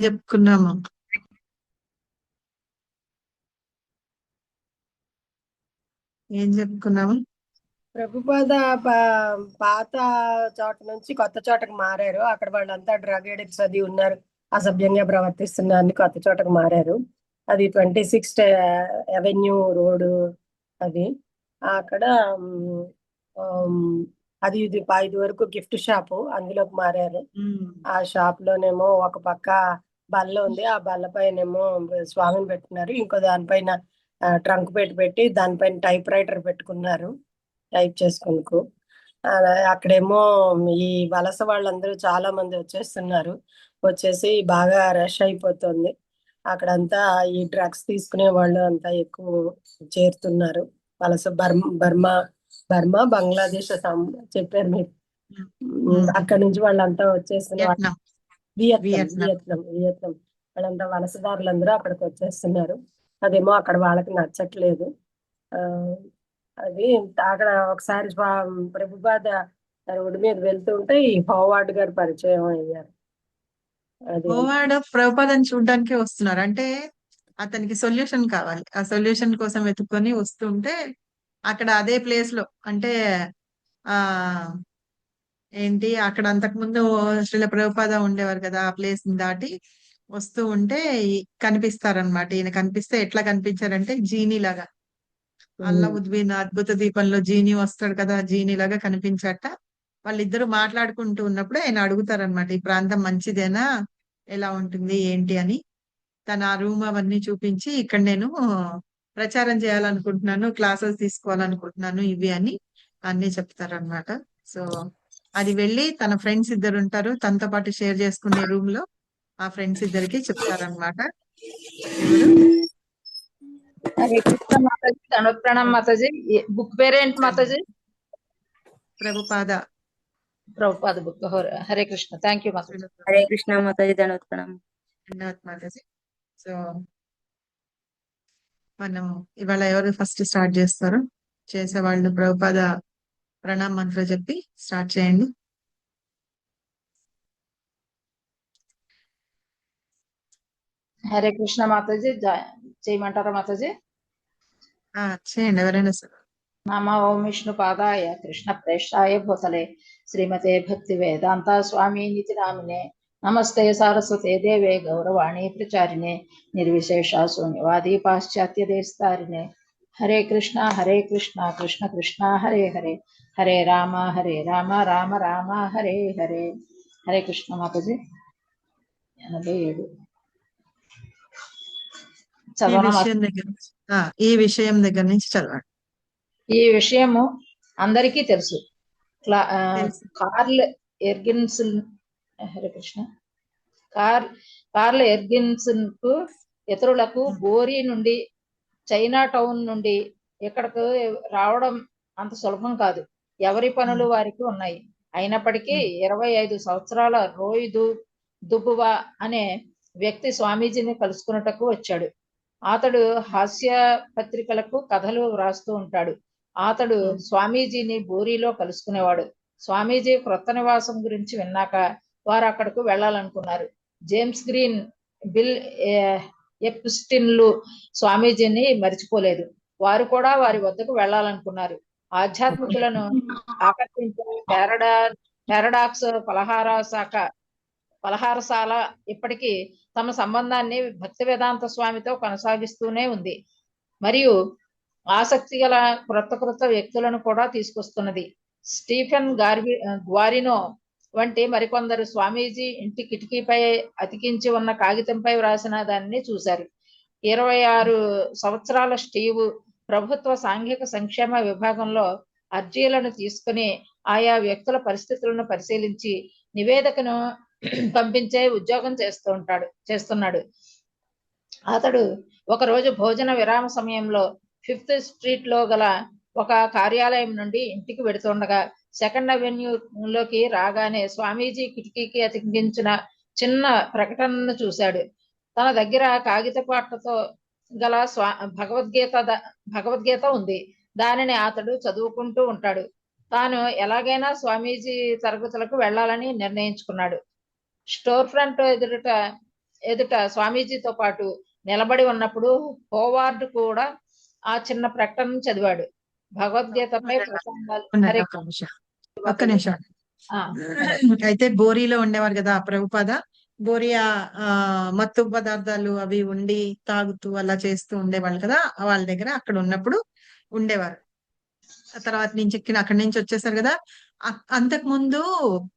చెప్పుకున్నాము. ఏం చెప్పుకున్నాము? ప్రభుపాద పాత చోట నుంచి కొత్త చోటకు మారారు. అక్కడ వాళ్ళంతా డ్రగ్ ఎడిక్ట్స్ అది ఉన్నారు, అసభ్యంగా ప్రవర్తిస్తున్నారు, కొత్త చోటకు మారారు. అది 26th అవెన్యూ రోడ్. అది అక్కడ ఉమ్, ఉమ్, అది ఇది ఇది వరకు గిఫ్ట్ షాపు, అందులోకి మారారు. ఆ షాప్ లోనేమో ఒక పక్క బల్ల ఉంది, ఆ బల్ల పైనేమో స్వామిని పెట్టుకున్నారు. ఇంకో దానిపైన ట్రంక్ పెట్టి దానిపైన టైప్ రైటర్ పెట్టుకున్నారు, టైప్ చేసుకుందుకు. అక్కడేమో ఈ వలస వాళ్ళందరూ చాలా మంది వచ్చేస్తున్నారు. వచ్చేసి బాగా రష్ అయిపోతుంది. అక్కడంతా ఈ డ్రగ్స్ తీసుకునే వాళ్ళు అంతా ఎక్కువ చేరుతున్నారు. వలస బర్మా బర్మా బంగ్లాదేశ్ చెప్పారు మీరు. అక్కడ నుంచి వాళ్ళంతా వచ్చేస్తున్నారు. Vietnam. Vietnam Vietnam. Vietnam Vietnam వాళ్ళంతా వలసదారులందరూ అక్కడికి వచ్చేస్తున్నారు. అదేమో అక్కడ వాళ్ళకి నచ్చట్లేదు. ఆ అది అక్కడ ఒకసారి ప్రభుపాద రోడ్డు మీద వెళ్తూ ఉంటే ఈ హోవార్డ్ గారు పరిచయం అయ్యారు. అది హోవార్డ్ ప్రభుపాదని చూడడానికే వస్తున్నారు. అంటే అతనికి సొల్యూషన్ కావాలి. ఆ సొల్యూషన్ కోసం వెతుక్కొని వస్తుంటే అక్కడ అదే ప్లేస్ లో అంటే ఆ ఏంటి అక్కడ అంతకుముందు శ్రీల ప్రభుపాద ఉండేవారు కదా, ఆ ప్లేస్ దాటి వస్తూ ఉంటే కనిపిస్తారనమాట. ఈయన కనిపిస్తే ఎట్లా కనిపించారంటే జీనీ లాగా, అల్లావుద్దీన్ అద్భుత దీపంలో జీనీ వస్తాడు కదా, జీనీ లాగా కనిపించట. వాళ్ళిద్దరూ మాట్లాడుకుంటూ ఉన్నప్పుడు ఆయన అడుగుతారనమాట, ఈ ప్రాంతం మంచిదేనా, ఎలా ఉంటుంది ఏంటి అని. తన ఆ రూమ్ అవన్నీ చూపించి, ఇక్కడ నేను ప్రచారం చేయాలనుకుంటున్నాను, క్లాసెస్ తీసుకోవాలనుకుంటున్నాను ఇవి అని అన్ని చెప్తారనమాట. సో అది వెళ్ళి తన ఫ్రెండ్స్ ఇద్దరు ఉంటారు, తనతో పాటు షేర్ చేసుకునే రూమ్ లో ఆ ఫ్రెండ్స్ ఇద్దరికి చెప్తారనమాట. ఎవరు? హరే కృష్ణ మాతాజీ, ధనుత్ ప్రణామ్ మాతాజీ. బుక్ పేరేంటి మాతాజీ? Prabhupada. Prabhupada book. Hare Krishna, thank you మాతాజీ. హరే కృష్ణ మాతాజీ, ధన్యవాద ప్రణామం. ధన్యవాదాలు మాతాజీ. సో మనం ఇవాళ ఎవరు ఫస్ట్ స్టార్ట్ చేస్తారు? చేసేవాళ్ళు ప్రభుపాద ప్రణామ్ మంత్ర చెప్పి స్టార్ట్ చేయండి. హరే కృష్ణ మాతాజీ, చేయమంటారా మాతాజీ? చేయండి ఎవరైనా సరే. నమ ఓం విష్ణు పాదాయ కృష్ణ ప్రేష్టాయ భూతలే శ్రీమతే భక్తి వేదాంత స్వామి నితి నామినే నమస్తే సారస్వతే దేవే గౌరవాణి ప్రచారిణే నిర్విశేష శూన్యవాది పాశ్చాత్య దేశతారిణే. హరే కృష్ణ కృష్ణ కృష్ణ హరే హరే, హరే రామ రామ రామ హరే హరే. హరే కృష్ణ మాతాజీ. 87 ఈ విషయం దగ్గర నుంచి చదవండి. ఈ విషయము అందరికీ తెలుసు. కార్ల్ ఎర్గిన్సన్, హరే కృష్ణ, కార్ల్ ఎర్గిన్సన్ కు ఇతరులకు బోరీ నుండి, చైనా టౌన్ నుండి ఇక్కడకు రావడం అంత సులభం కాదు. ఎవరి పనులు వారికి ఉన్నాయి. అయినప్పటికీ 25 సంవత్సరాల రోయ్ దుబువా అనే వ్యక్తి స్వామీజీని కలుసుకున్నటకు వచ్చాడు. అతడు హాస్య పత్రికలకు కథలు వ్రాస్తూ ఉంటాడు. అతడు స్వామీజీని బోరీలో కలుసుకునేవాడు. స్వామీజీ క్రొత్త నివాసం గురించి విన్నాక వారు అక్కడకు వెళ్లాలనుకున్నారు. జేమ్స్ గ్రీన్, బిల్ ఎప్స్టిన్లు స్వామీజీని మరిచిపోలేదు. వారు కూడా వారి వద్దకు వెళ్లాలనుకున్నారు. ఆధ్యాత్మికులను ఆకర్షించే పారాడాక్స్ పలహారశాల ఇప్పటికీ తమ సంబంధాన్ని భక్తి వేదాంత స్వామితో కొనసాగిస్తూనే ఉంది మరియు ఆసక్తి గల క్రొత్త వ్యక్తులను కూడా తీసుకొస్తున్నది. స్టీఫెన్ గ్వారినో వంటి మరికొందరు స్వామీజీ ఇంటి కిటికీపై అతికించి ఉన్న కాగితంపై వ్రాసిన దానిని చూశారు. 26 సంవత్సరాల స్టీవ్ ప్రభుత్వ సాంఘిక సంక్షేమ విభాగంలో అర్జీలను తీసుకుని ఆయా వ్యక్తుల పరిస్థితులను పరిశీలించి నివేదికను పంపించే ఉద్యోగం చేస్తున్నాడు. అతడు ఒకరోజు భోజన విరామ సమయంలో 5th స్ట్రీట్ లో గల ఒక కార్యాలయం నుండి ఇంటికి వెడుతుండగా 2nd అవెన్యూలోకి రాగానే స్వామీజీ కిటికీకి అతికించిన చిన్న ప్రకటనను చూశాడు. తన దగ్గర కాగితపు అట్టతో గల భగవద్గీత ఉంది. దానిని అతడు చదువుకుంటూ ఉంటాడు. తాను ఎలాగైనా స్వామీజీ తరగతులకు వెళ్లాలని నిర్ణయించుకున్నాడు. స్టోర్ ఫ్రంట్ ఎదుట ఎదుట స్వామీజీతో పాటు నిలబడి ఉన్నప్పుడు హోవార్డ్ కూడా ఆ చిన్న ప్రకటన చదివాడు. భగవద్గీతపై ప్రసంగాలు. ఉండండి, హరే ఒక్క నిమిషం ఒక్క మాతాజీ. నిమిషం. ఆ, అయితే బోరీలో ఉండేవారు కదా ప్రభుపాద. బోరి మత్తు పదార్థాలు అవి ఉండి తాగుతూ అలా చేస్తూ ఉండేవాళ్ళు కదా, వాళ్ళ దగ్గర అక్కడ ఉన్నప్పుడు ఉండేవారు. ఆ తర్వాత నుంచి అక్కడి నుంచి వచ్చేసారు కదా. అంతకు ముందు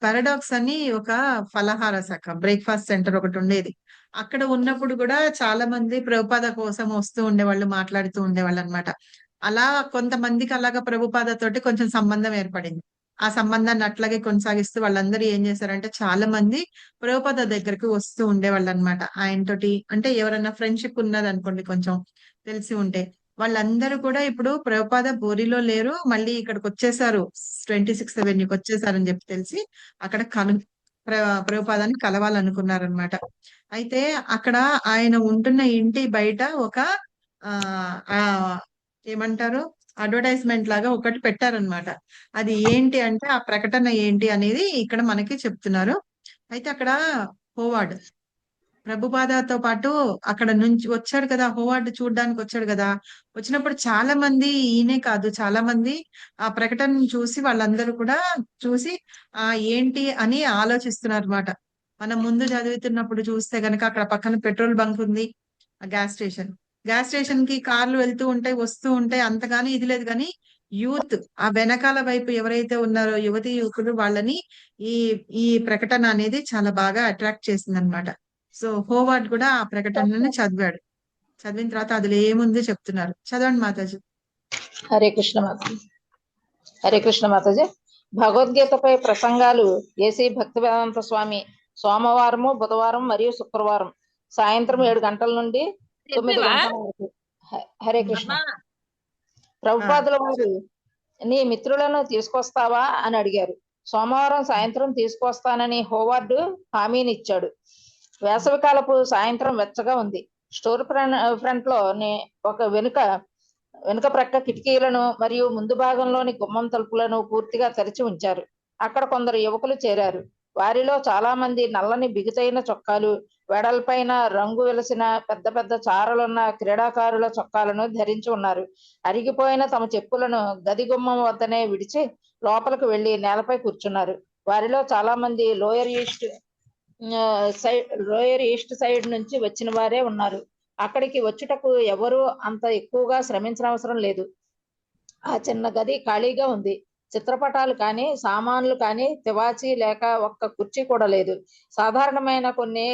పారాడాక్స్ అని ఒక ఫలహార శాఖ బ్రేక్ఫాస్ట్ సెంటర్ ఒకటి ఉండేది. అక్కడ ఉన్నప్పుడు కూడా చాలా మంది ప్రభుపాద కోసం వస్తూ ఉండేవాళ్ళు, మాట్లాడుతూ ఉండేవాళ్ళు అన్నమాట. అలా కొంతమందికి అలాగా ప్రభుపాద తోటి కొంచెం సంబంధం ఏర్పడింది. ఆ సంబంధాన్ని అట్లాగే కొనసాగిస్తూ వాళ్ళందరూ ఏం చేశారంటే చాలా మంది ప్రభుపాద దగ్గరికి వస్తూ ఉండేవాళ్ళు అనమాట. ఆయనతోటి అంటే ఎవరైనా ఫ్రెండ్షిప్ ఉన్నది అనుకోండి, కొంచెం తెలిసి ఉంటే వాళ్ళందరూ కూడా ఇప్పుడు ప్రభుపాద బోరిలో లేరు, మళ్ళీ ఇక్కడికి వచ్చేసారు, 26th Avenue వచ్చేసారని చెప్పి తెలిసి అక్కడ ప్రభుపాదాన్ని కలవాలనుకున్నారనమాట. అయితే అక్కడ ఆయన ఉంటున్న ఇంటి బయట ఒక ఆ ఆ ఏమంటారు, అడ్వర్టైజ్మెంట్ లాగా ఒకటి పెట్టారనమాట. అది ఏంటి అంటే ఆ ప్రకటన ఏంటి అనేది ఇక్కడ మనకి చెప్తున్నారు. అయితే అక్కడ హోవార్డ్ ప్రభుపాదతో పాటు అక్కడ నుంచి వచ్చాడు కదా, హోవార్డ్ చూడడానికి వచ్చాడు కదా. వచ్చినప్పుడు చాలా మంది, ఈయనే కాదు చాలా మంది ఆ ప్రకటనను చూసి వాళ్ళందరూ కూడా చూసి ఏంటి అని ఆలోచిస్తున్నారు అనమాట. మనం ముందు చదువుతున్నప్పుడు చూస్తే గనక అక్కడ పక్కన పెట్రోల్ బంక్ ఉంది, ఆ గ్యాస్ స్టేషన్ కి కార్లు వెళ్తూ ఉంటాయి వస్తూ ఉంటాయి, అంతగాని ఇది లేదు. కానీ యూత్ ఆ వెనకాల వైపు ఎవరైతే ఉన్నారో యువతి యువకులు, వాళ్ళని ఈ ఈ ప్రకటన అనేది చాలా బాగా అట్రాక్ట్ చేసింది అనమాట. సో హోవార్డ్ కూడా ఆ ప్రకటనని చదివాడు. చదివిన తర్వాత అందులో ఏముంది చెప్తున్నారు, చదవండి మాతాజీ. హరే కృష్ణ మాతాజీ. హరే కృష్ణ మాతాజీ. భగవద్గీతపై ప్రసంగాలు ఏసీ భక్తివేదాంత స్వామి సోమవారము, బుధవారం మరియు శుక్రవారం సాయంత్రం 7 గంటల నుండి 9 గంటల వరకు. హరే కృష్ణ. ప్రభుపాదుల వారు నీ మిత్రులను తీసుకొస్తావా అని అడిగారు. సోమవారం సాయంత్రం తీసుకొస్తానని హోవార్డు హామీనిచ్చాడు. వేసవికాలపు సాయంత్రం వెచ్చగా ఉంది. స్టోర్ ఫ్రంట్ లో ఒక వెనుక ప్రక్క కిటికీలను మరియు ముందు భాగంలోని గుమ్మం తలుపులను పూర్తిగా తెరిచి ఉంచారు. అక్కడ కొందరు యువకులు చేరారు. వారిలో చాలా మంది నల్లని బిగుతైన చొక్కాలు, వెడల్పైన రంగు వెలసిన పెద్ద పెద్ద చారలున్న క్రీడాకారుల చొక్కాలను ధరించి ఉన్నారు. అరిగిపోయిన తమ చెప్పులను గది గుమ్మం వద్దనే విడిచి లోపలికి వెళ్లి నేలపై కూర్చున్నారు. వారిలో చాలా మంది లోయర్ ఈస్ట్ సైడ్ నుంచి వచ్చిన వారే ఉన్నారు. అక్కడికి వచ్చుటకు ఎవరు అంత ఎక్కువగా శ్రమించనవసరం లేదు. ఆ చిన్న గది ఖాళీగా ఉంది. చిత్రపటాలు కానీ సామాన్లు కానీ తివాచి లేక ఒక్క కుర్చీ కూడా లేదు. సాధారణమైన కొన్ని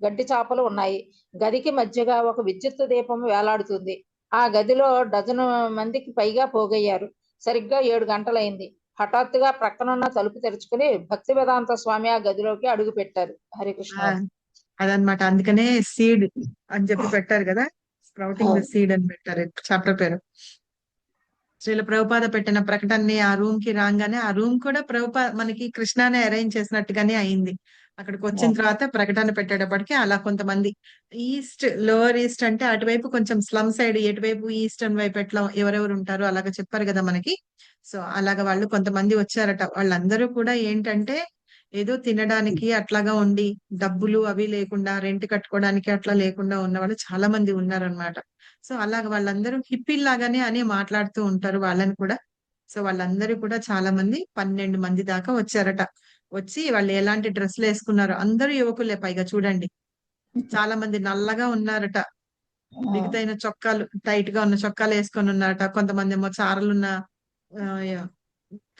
గడ్డి చాపలు ఉన్నాయి. గదికి మధ్యగా ఒక విద్యుత్ దీపం వేలాడుతుంది. ఆ గదిలో డజను మందికి పైగా పోగయ్యారు. సరిగ్గా 7 గంటలైంది. హఠాత్తుగా ప్రక్కనున్న తలుపు తెరుచుకుని భక్తి వేదాంత స్వామి ఆ గదిలోకి అడుగు పెట్టారు. హరికృష్ణ. అదనమాట, అందుకనే సీడ్ అని చెప్పి పెట్టారు కదా, స్ప్రౌటింగ్ ద సీడ్ అని పెట్టారు చాప్టర్ పేరు. శ్రీల ప్రభుపాద పెట్టిన ప్రకటనని ఆ రూమ్ కి రాగానే, ఆ రూమ్ కూడా మనకి కృష్ణానే అరేంజ్ చేసినట్టుగానే అయింది. అక్కడికి వచ్చిన తర్వాత ప్రకటన పెట్టేటప్పటికి అలా కొంతమంది ఈస్ట్, లోవర్ ఈస్ట్ అంటే అటువైపు కొంచెం స్లమ్ సైడ్, ఎటువైపు ఈస్టర్న్ వైపు ఎట్లా ఎవరెవరు ఉంటారో అలాగా చెప్పారు కదా మనకి. సో అలాగా వాళ్ళు కొంతమంది వచ్చారట. వాళ్ళందరూ కూడా ఏంటంటే ఏదో తినడానికి అట్లాగా ఉండి డబ్బులు అవి లేకుండా, రెంట్ కట్టుకోవడానికి అట్లా లేకుండా ఉన్న వాళ్ళు చాలా మంది ఉన్నారనమాట. సో అలాగ వాళ్ళందరూ హిప్పీల్ లాగానే అని మాట్లాడుతూ ఉంటారు వాళ్ళని కూడా. సో వాళ్ళందరూ కూడా చాలా మంది 12 మంది దాకా వచ్చారట. వచ్చి వాళ్ళు ఎలాంటి డ్రెస్సులు వేసుకున్నారు, అందరూ యువకులే పైగా చూడండి. చాలా మంది నల్లగా ఉన్నారట, బిగుతైన చొక్కాలు, టైట్ గా ఉన్న చొక్కాలు వేసుకొని ఉన్నారట. కొంతమంది ఏమో చారలున్న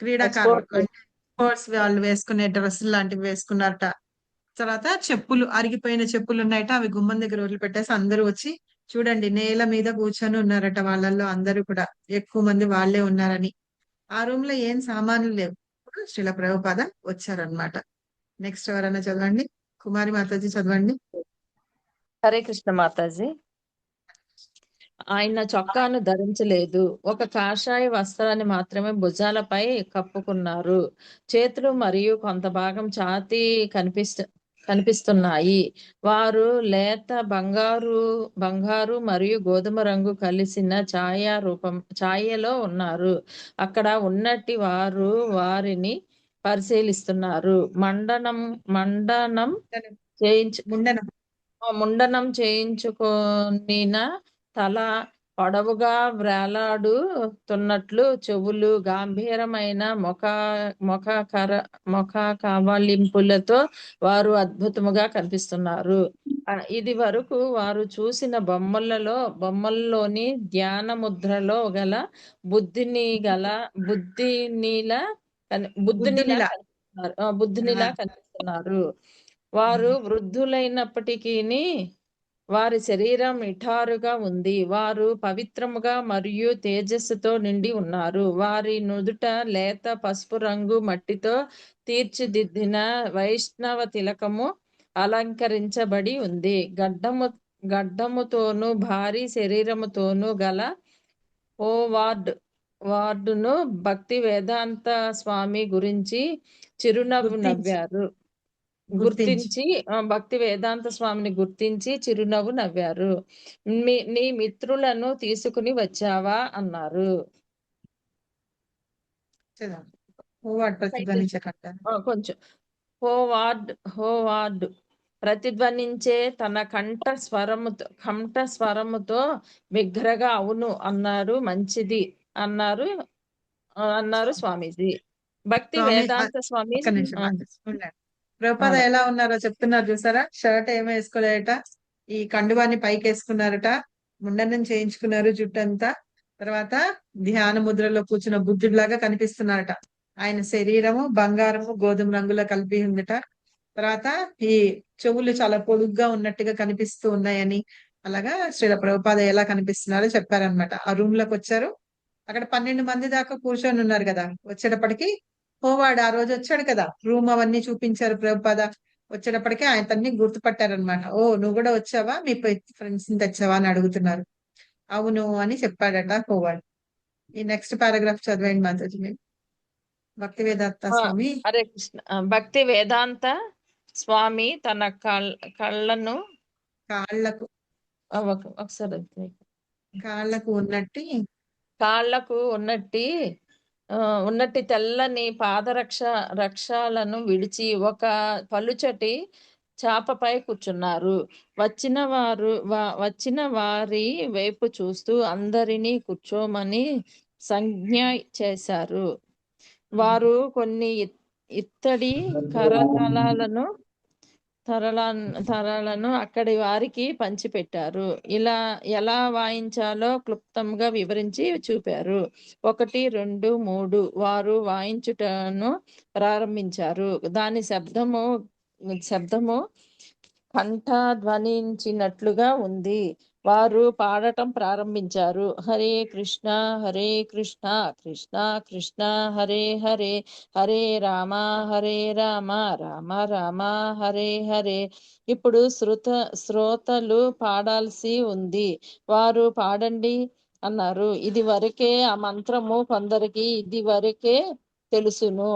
క్రీడాకారులు అంటే స్పోర్ట్స్ వాళ్ళు వేసుకునే డ్రెస్సులు లాంటివి వేసుకున్నారట. తర్వాత చెప్పులు, అరిగిపోయిన చెప్పులు ఉన్నాయట, అవి గుమ్మం దగ్గర వదిలిపెట్టేసి అందరూ వచ్చి చూడండి నేల మీద కూర్చొని ఉన్నారట. వాళ్ళల్లో అందరూ కూడా ఎక్కువ మంది వాళ్ళే ఉన్నారని. ఆ రూమ్ లో ఏం సామాన్లు లేవు. శ్రీల ప్రభుపాద వచ్చారనమాట. నెక్స్ట్ ఎవరైనా చదవండి, కుమారి మాతాజీ చదవండి. హరే కృష్ణ మాతాజీ. ఆయన చొక్కాను ధరించలేదు, ఒక కాషాయ వస్త్రాన్ని మాత్రమే భుజాలపై కప్పుకున్నారు. చేతులు మరియు కొంత భాగం ఛాతీ కనిపిస్తున్నాయి. వారు లేత బంగారు మరియు గోధుమ రంగు కలిసిన ఛాయలో ఉన్నారు. అక్కడ ఉన్నట్టి వారు వారిని పరిశీలిస్తున్నారు. మండనం ముండనం చేయించుకొనిన తల పొడవుగా వ్రేలాడుతున్నట్లు, చెవులు గంభీరమైన ముఖ కవళింపులతో వారు అద్భుతముగా కనిపిస్తున్నారు. ఇది వరకు వారు చూసిన బొమ్మల్లోని ధ్యాన ముద్రలో గల బుద్ధినిలా బుద్ధునిలా కనిపిస్తున్నారు. వారు వృద్ధులైనప్పటికీ వారి శరీరం నిఠారుగా ఉంది. వారు పవిత్రముగా మరియు తేజస్సుతో నిండి ఉన్నారు. వారి నుదుట లేత పసుపు రంగు మట్టితో తీర్చిదిద్దిన వైష్ణవ తిలకము అలంకరించబడి ఉంది. గడ్డముతోనూ భారీ శరీరముతోనూ గల వార్డును భక్తి వేదాంత స్వామి గురించి చిరునవ్వు నవ్వారు. భక్తి వేదాంత స్వామిని గుర్తించి చిరునవ్వు నవ్వారు. నీ మిత్రులను తీసుకుని వచ్చావా అన్నారు. కొంచెం హోవార్డ్ ప్రతిధ్వనించే తన కంఠ స్వరముతో బిగ్గరగా అవును అన్నారు. మంచిది అన్నారు స్వామీజీ. భక్తి వేదాంత స్వామి ప్రభుపాద ఎలా ఉన్నారో చెప్తున్నారు చూసారా. షర్ట్ ఏమో వేసుకోలేదట, ఈ కండువాన్ని పైకి వేసుకున్నారట, ముండనం చేయించుకున్నారు జుట్టంతా. తర్వాత ధ్యాన ముద్రలో కూర్చున్న బుద్ధుడిలాగా కనిపిస్తున్నారట. ఆయన శరీరము బంగారము గోధుమ రంగులో కలిపి ఉందట. తర్వాత ఈ చెవులు చాలా పొడుగ్గా ఉన్నట్టుగా కనిపిస్తూ ఉన్నాయని, అలాగా శ్రీల ప్రభుపాద ఎలా కనిపిస్తున్నారో చెప్పారనమాట. ఆ రూమ్ లోకి వచ్చారు. అక్కడ 12 మంది దాకా కూర్చొని ఉన్నారు కదా. వచ్చేటప్పటికి హోవాడు ఆ రోజు వచ్చాడు కదా, రూమ్ అవన్నీ చూపించారు ప్రభుపాద. వచ్చేటప్పటికి ఆయన తన్ని గుర్తుపట్టారనమాట. ఓ నువ్వు కూడా వచ్చావా, మీ ఫ్రెండ్స్ ని తెచ్చావా అని అడుగుతున్నారు. అవును అని చెప్పాడట హోవాడు. ఈ నెక్స్ట్ పారాగ్రాఫ్ చదివేయండి మాతాజీ. భక్తి వేదాంత స్వామి హరే కృష్ణ. భక్తి వేదాంత స్వామి తన కాళ్ళకు ఉన్నట్టి తెల్లని రక్షాలను విడిచి ఒక పలుచటి చాపపై కూర్చున్నారు. వచ్చిన వారి వైపు చూస్తూ అందరినీ కూర్చోమని సంజ్ఞ చేశారు. వారు కొన్ని ఇత్తడి తరలను అక్కడి వారికి పంచిపెట్టారు. ఎలా వాయించాలో క్లుప్తంగా వివరించి చూపారు. 1, 2, 3 వారు వాయించుటను ప్రారంభించారు. దాని శబ్దము కంఠధ్వనించినట్లుగా ఉంది. వారు పాడటం ప్రారంభించారు. హరే కృష్ణ కృష్ణ కృష్ణ హరే హరే, హరే రామ రామ రామ హరే హరే. ఇప్పుడు శ్రోతలు పాడాల్సి ఉంది. వారు పాడండి అన్నారు. ఇది వరకే ఆ మంత్రము కొందరికి ఇది వరకే తెలుసును.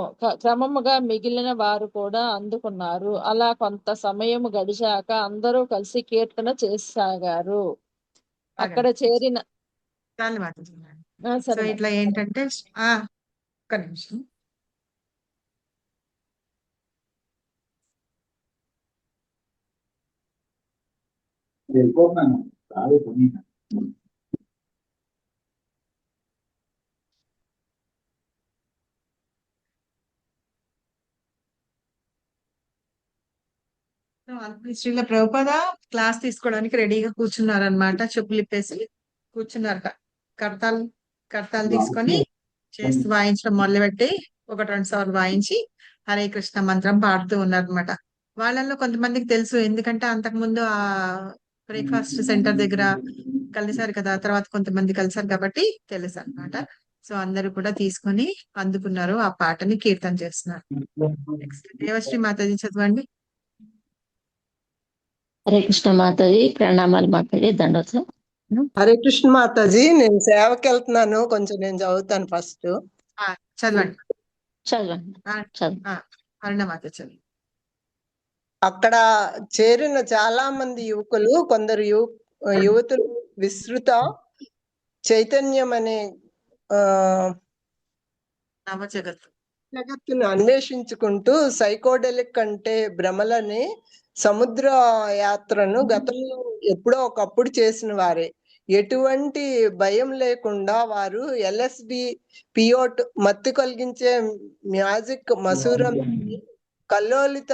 క్రమముగా మిగిలిన వారు కూడా అందుకున్నారు. అలా కొంత సమయం గడిచాక అందరూ కలిసి కీర్తన చేసాగారు. అక్కడ చేరిన సో ఇట్లా ఏంటంటే ఒక్క నిమిషం. శ్రీల ప్రభుపాద క్లాస్ తీసుకోవడానికి రెడీగా కూర్చున్నారనమాట. చెప్పులు ఇప్పేసి కూర్చున్నారు. కర్తాలు తీసుకొని చేస్తూ వాయించడం మొదలుపెట్టి 1-2 సార్లు వాయించి హరే కృష్ణ మంత్రం పాడుతూ ఉన్నారనమాట. వాళ్ళల్లో కొంతమందికి తెలుసు, ఎందుకంటే అంతకుముందు ఆ బ్రేక్ఫాస్ట్ సెంటర్ దగ్గర కలిసారు కదా, తర్వాత కొంతమంది కలిసారు కాబట్టి తెలుసు అనమాట. సో అందరూ కూడా తీసుకొని అందుకున్నారు. ఆ పాటని కీర్తన చేస్తున్నారు. నెక్స్ట్ దేవశ్రీ మాతాజీ చదవండి. హరే కృష్ణ మాతాజీ. ప్రణామాలు మాతాజీ. దండోత్సవం. హరే కృష్ణ మాతాజీ. నేను సేవకి వెళ్తున్నాను, కొంచెం నేను చదువుతాను ఫస్ట్. చదవండి. చదవండి. చదవండి. అక్కడ చేరిన చాలా మంది యువకులు, కొందరు యువతులు విస్తృత చైతన్యం అనే జగత్తును అన్వేషించుకుంటూ సైకోడెలిక్ అంటే భ్రమలని సముద్ర యాత్రను గతంలో ఎప్పుడో ఒకప్పుడు చేసిన వారే. ఎటువంటి భయం లేకుండా వారు LSD పియోట్ మత్తు కలిగించే మ్యాజిక్ మసూరం కల్లోలిత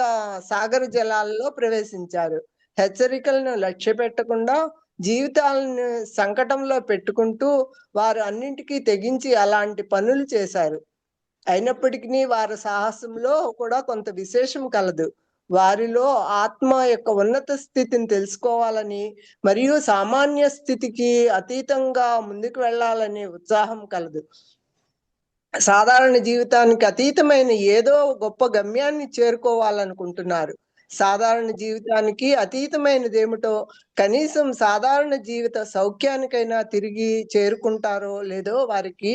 సాగర జలాల్లో ప్రవేశించారు. హెచ్చరికలను లక్ష్య పెట్టకుండా జీవితాలను సంకటంలో పెట్టుకుంటూ వారు అన్నింటికీ తెగించి అలాంటి పనులు చేశారు. అయినప్పటికీ వారి సాహసంలో కూడా కొంత విశేషం కలదు. వారిలో ఆత్మ యొక్క ఉన్నత స్థితిని తెలుసుకోవాలని మరియు సామాన్య స్థితికి అతీతంగా ముందుకు వెళ్ళాలనే ఉత్సాహం కలదు. సాధారణ జీవితానికి అతీతమైన ఏదో గొప్ప గమ్యాన్ని చేరుకోవాలనుకుంటున్నారు. సాధారణ జీవితానికి అతీతమైనదేమిటో కనీసం సాధారణ జీవిత సౌఖ్యానికైనా తిరిగి చేరుకుంటారో లేదో వారికి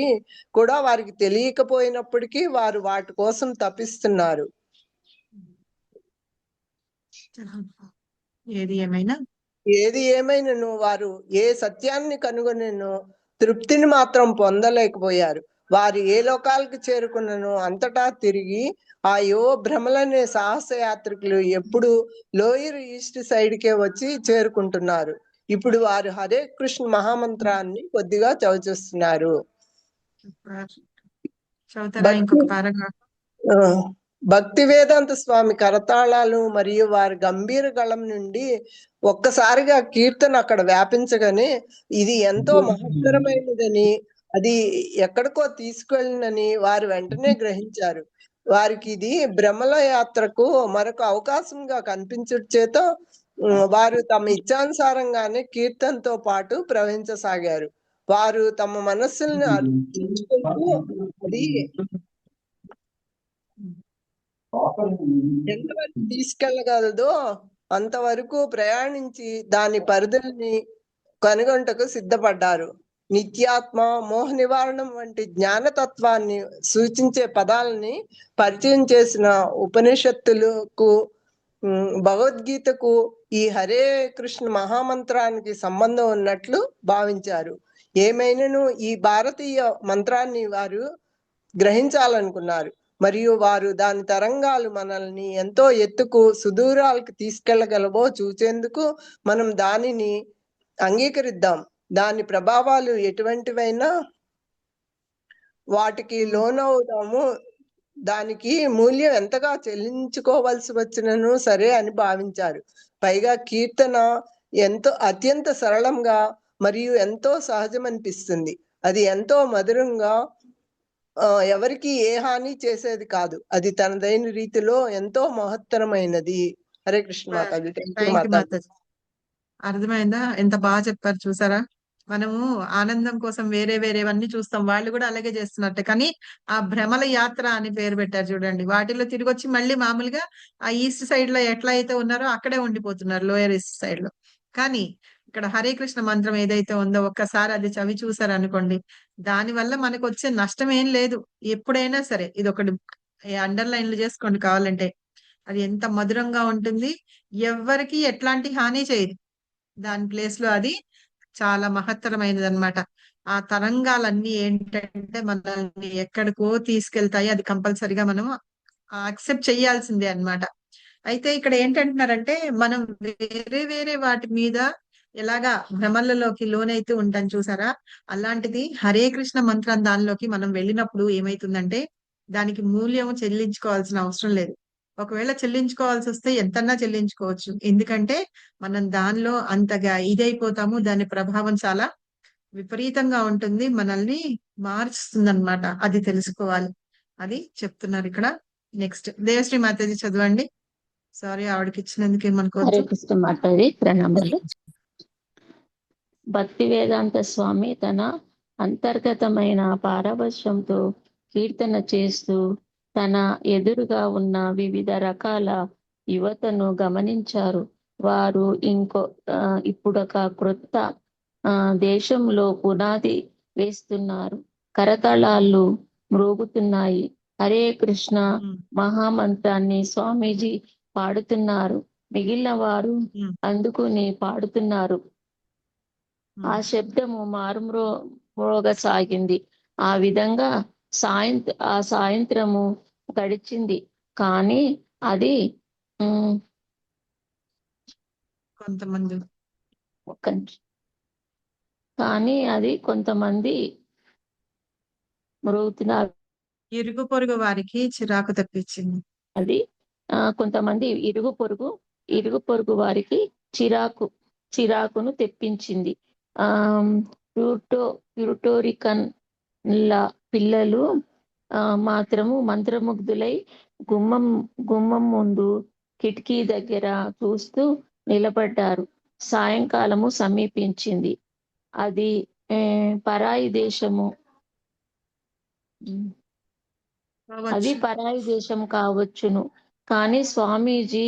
తెలియకపోయినప్పటికీ వారు వాటి కోసం తపిస్తున్నారు. ఏది ఏమైనను వారు ఏ సత్యాన్ని కనుగొనను తృప్తిని మాత్రం పొందలేకపోయారు. వారు ఏ లోకాలకు చేరుకున్నను అంతటా తిరిగి ఆ భ్రమలనే సాహస యాత్రికులు ఎప్పుడు లోయర్ ఈస్ట్ సైడ్ కే వచ్చి చేరుకుంటున్నారు. ఇప్పుడు వారు హరే కృష్ణ మహామంత్రాన్ని కొద్దిగా చవిచూస్తున్నారు. భక్తి వేదాంత స్వామి కరతాళాలు మరియు వారి గంభీర గళం నుండి ఒక్కసారిగా కీర్తన అక్కడ వ్యాపించగానే ఇది ఎంతో మహత్తరమైనదని, అది ఎక్కడికో తీసుకెళ్ళినని వారు వెంటనే గ్రహించారు. వారికి ఇది భ్రమల యాత్రకు మరొక అవకాశంగా కనిపించడం చేత వారు తమ ఇచ్చానుసారంగానే కీర్తనతో పాటు ప్రవహించసాగారు. వారు తమ మనస్సులను అర్పించుకుంటూ అది ఎంతవరకు తీసుకెళ్లగలదో అంతవరకు ప్రయాణించి దాని పరిధుల్ని కనుగొంటకు సిద్ధపడ్డారు. నిత్యాత్మ, మోహ నివారణం వంటి జ్ఞానతత్వాన్ని సూచించే పదాలని పరిచయం చేసిన ఉపనిషత్తులకు, భగవద్గీతకు ఈ హరే కృష్ణ మహామంత్రానికి సంబంధం ఉన్నట్లు భావించారు. ఏమైనను ఈ భారతీయ మంత్రాన్ని వారు గ్రహించాలనుకున్నారు మరియు వారు దాని తరంగాలు మనల్ని ఎంతో ఎత్తుకు సుదూరాలకు తీసుకెళ్లగలవో చూచేందుకు మనం దానిని అంగీకరిద్దాం. దాని ప్రభావాలు ఎటువంటివైనా వాటికి లోనవుదాము. దానికి మూల్యం ఎంతగా చెల్లించుకోవలసి వచ్చినను సరే అని భావించారు. పైగా కీర్తన అత్యంత సరళంగా మరియు ఎంతో సహజమనిపిస్తుంది. అది ఎంతో మధురంగా, ఎవరికి ఏ హాని చేసేది కాదు. అది తనదైన రీతిలో ఎంతో మహత్తరమైనది. హరే కృష్ణ మాతాజీ. అర్థమైందా? ఎంత బాగా చెప్పారు చూసారా? మనము ఆనందం కోసం వేరే వేరేవన్నీ చూస్తాం, వాళ్ళు కూడా అలాగే చేస్తున్నట్టే. కానీ ఆ భ్రమల యాత్ర అని పేరు పెట్టారు చూడండి, వాటిలో తిరిగి వచ్చి మళ్ళీ మామూలుగా ఆ ఈస్ట్ సైడ్ లో ఎట్లా అయితే ఉన్నారో అక్కడే ఉండిపోతున్నారు, లోయర్ ఈస్ట్ సైడ్ లో. కానీ ఇక్కడ హరే కృష్ణ మంత్రం ఏదైతే ఉందో ఒక్కసారి అది చవి చూసారు అనుకోండి, దాని వల్ల మనకు వచ్చే నష్టం ఏం లేదు. ఎప్పుడైనా సరే ఇది ఒకటి అండర్లైన్లు చేసుకోండి కావాలంటే. అది ఎంత మధురంగా ఉంటుంది, ఎవ్వరికి ఎట్లాంటి హాని చేయదు. దాని ప్లేస్ లో అది చాలా మహత్తరమైనది అనమాట. ఆ తరంగాలన్నీ ఏంటంటే మనల్ని ఎక్కడికో తీసుకెళ్తాయి. అది కంపల్సరిగా మనం యాక్సెప్ట్ చేయాల్సిందే అన్నమాట. అయితే ఇక్కడ ఏంటంటున్నారంటే మనం వేరే వేరే వాటి మీద ఎలాగా భ్రమలలోకి లోనైతూ ఉంటాం చూసారా, అలాంటిది హరే కృష్ణ మంత్రం దానిలోకి మనం వెళ్ళినప్పుడు ఏమైతుందంటే దానికి మూల్యం చెల్లించుకోవాల్సిన అవసరం లేదు. ఒకవేళ చెల్లించుకోవాల్సి వస్తే ఎంతన్నా చెల్లించుకోవచ్చు, ఎందుకంటే మనం దానిలో అంతగా ఇదైపోతాము. దాని ప్రభావం చాలా విపరీతంగా ఉంటుంది, మనల్ని మార్చుతుంది అనమాట. అది తెలుసుకోవాలి, అది చెప్తున్నారు ఇక్కడ. నెక్స్ట్ దేవశ్రీ మాతాజీ చదవండి. సారీ ఆవిడకి ఇచ్చినందుకు హరే ఏమనుకోవచ్చు. కృష్ణ మాతాజీ ప్రణామాలు. భక్తి వేదాంత స్వామి తన అంతర్గతమైన పారవశ్యంతో కీర్తన చేస్తూ తన ఎదురుగా ఉన్న వివిధ రకాల యువతను గమనించారు. వారు ఇప్పుడొక క్రొత్త దేశంలో పునాది వేస్తున్నారు. కరతాళాలు మ్రోగుతున్నాయి. హరే కృష్ణ మహామంత్రాన్ని స్వామీజీ పాడుతున్నారు. మిగిలిన వారు అందుకుని పాడుతున్నారు. ఆ శబ్దము మారుమ్రోగసాగింది. ఆ విధంగా సాయంత్రము గడిచింది. కానీ అది కొంతమంది ఒక్క నిమిషం. కానీ అది కొంతమంది మ్రొగుతున్నారు. ఇరుగు పొరుగు వారికి చిరాకు తెప్పించింది. అది కొంతమంది ఇరుగు పొరుగు వారికి చిరాకును తెప్పించింది. ప్యూటోరికన్ పిల్లలు మాత్రము మంత్రముగ్ధులై గుమ్మం ముందు కిటికీ దగ్గర చూస్తూ నిలబడ్డారు. సాయంకాలము సమీపించింది. అది పరాయి దేశము కావచ్చును. కానీ స్వామీజీ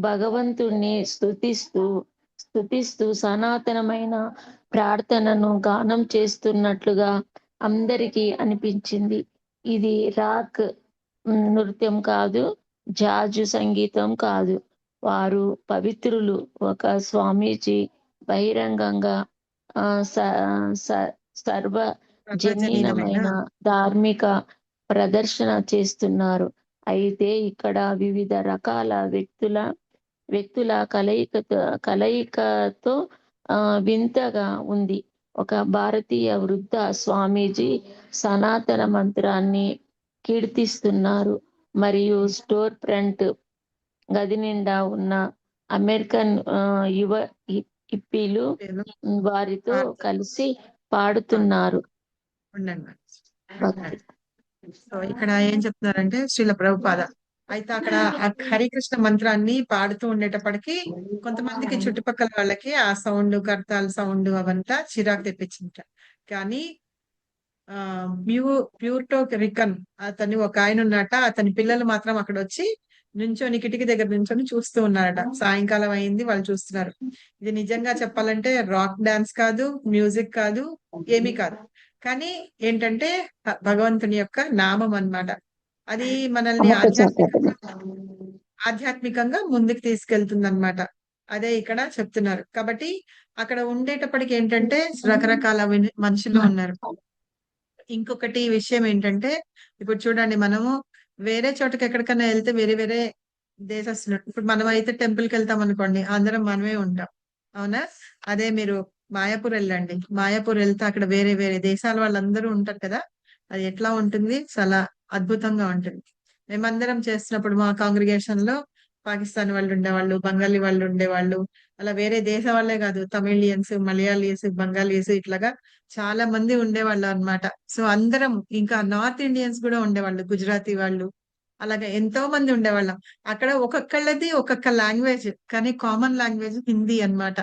భగవంతుణ్ణి స్తుతిస్తూ సనాతనమైన ప్రార్థనను గానం చేస్తున్నట్లుగా అందరికీ అనిపించింది. ఇది రాక్ నృత్యం కాదు, జాజు సంగీతం కాదు. వారు పవిత్రులు. ఒక స్వామీజీ బహిరంగంగా సర్వజనీనమైన ధార్మిక ప్రదర్శన చేస్తున్నారు. అయితే ఇక్కడ వివిధ రకాల వ్యక్తుల కలయికతో వింతగా ఉంది. ఒక భారతీయ వృద్ధ స్వామీజీ సనాతన మంత్రాన్ని కీర్తిస్తున్నారు మరియు స్టోర్ ఫ్రంట్ గది నిండా ఉన్న అమెరికన్ యువ హిప్పీలు వారితో కలిసి పాడుతున్నారు. సో ఇక్కడ ఏం చెప్తున్నారంటే శ్రీల ప్రభుపాద అయితే అక్కడ ఆ హరికృష్ణ మంత్రాన్ని పాడుతూ ఉండేటప్పటికి కొంతమందికి చుట్టుపక్కల వాళ్ళకి ఆ సౌండ్, కర్తాల సౌండ్ అవంతా చిరాకు తెప్పించింది. కానీ ప్యూర్టో రికన్ అతని ఒక ఆయన ఉన్నట, అతని పిల్లలు మాత్రం అక్కడ వచ్చి నుంచొని కిటికీ దగ్గర నుంచొని చూస్తూ ఉన్నారట. సాయంకాలం అయింది, వాళ్ళు చూస్తున్నారు. ఇది నిజంగా చెప్పాలంటే రాక్ డాన్స్ కాదు, మ్యూజిక్ కాదు, ఏమీ కాదు. కానీ ఏంటంటే భగవంతుని యొక్క నామం అన్నమాట. అది మనల్ని ఆధ్యాత్మికంగా ముందుకు తీసుకెళ్తుంది అన్నమాట. అదే ఇక్కడ చెప్తున్నారు. కాబట్టి అక్కడ ఉండేటప్పటికి ఏంటంటే రకరకాల మనుషులు ఉన్నారు. ఇంకొకటి విషయం ఏంటంటే ఇప్పుడు చూడండి, మనము వేరే చోటకి ఎక్కడికైనా వెళ్తే వేరే వేరే దేశస్తులు, ఇప్పుడు మనం అయితే టెంపుల్ కి వెళ్తాం అనుకోండి, అందరం మనమే ఉంటాం, అవునా? అదే మీరు మాయాపూర్ వెళ్ళండి. మాయాపూర్ వెళ్తే అక్కడ వేరే వేరే దేశాల వాళ్ళందరూ ఉంటారు కదా. అది ఎట్లా ఉంటుంది? చాలా అద్భుతంగా ఉంటుంది. మేమందరం చేస్తున్నప్పుడు మా కాంగ్రిగేషన్ లో పాకిస్తాన్ వాళ్ళు ఉండేవాళ్ళు, బెంగాలీ వాళ్ళు ఉండేవాళ్ళు, అలా వేరే దేశ వాళ్ళే కాదు, తమిళియన్స్, మలయాళీస్, బెంగాలీస్ ఇట్లాగా చాలా మంది ఉండేవాళ్ళు అన్నమాట. సో అందరం, ఇంకా నార్త్ ఇండియన్స్ కూడా ఉండేవాళ్ళు, గుజరాతీ వాళ్ళు, అలాగే ఎంతో మంది ఉండేవాళ్ళం. అక్కడ ఒక్కొక్కళ్ళది ఒక్కొక్క లాంగ్వేజ్, కానీ కామన్ లాంగ్వేజ్ హిందీ అన్నమాట.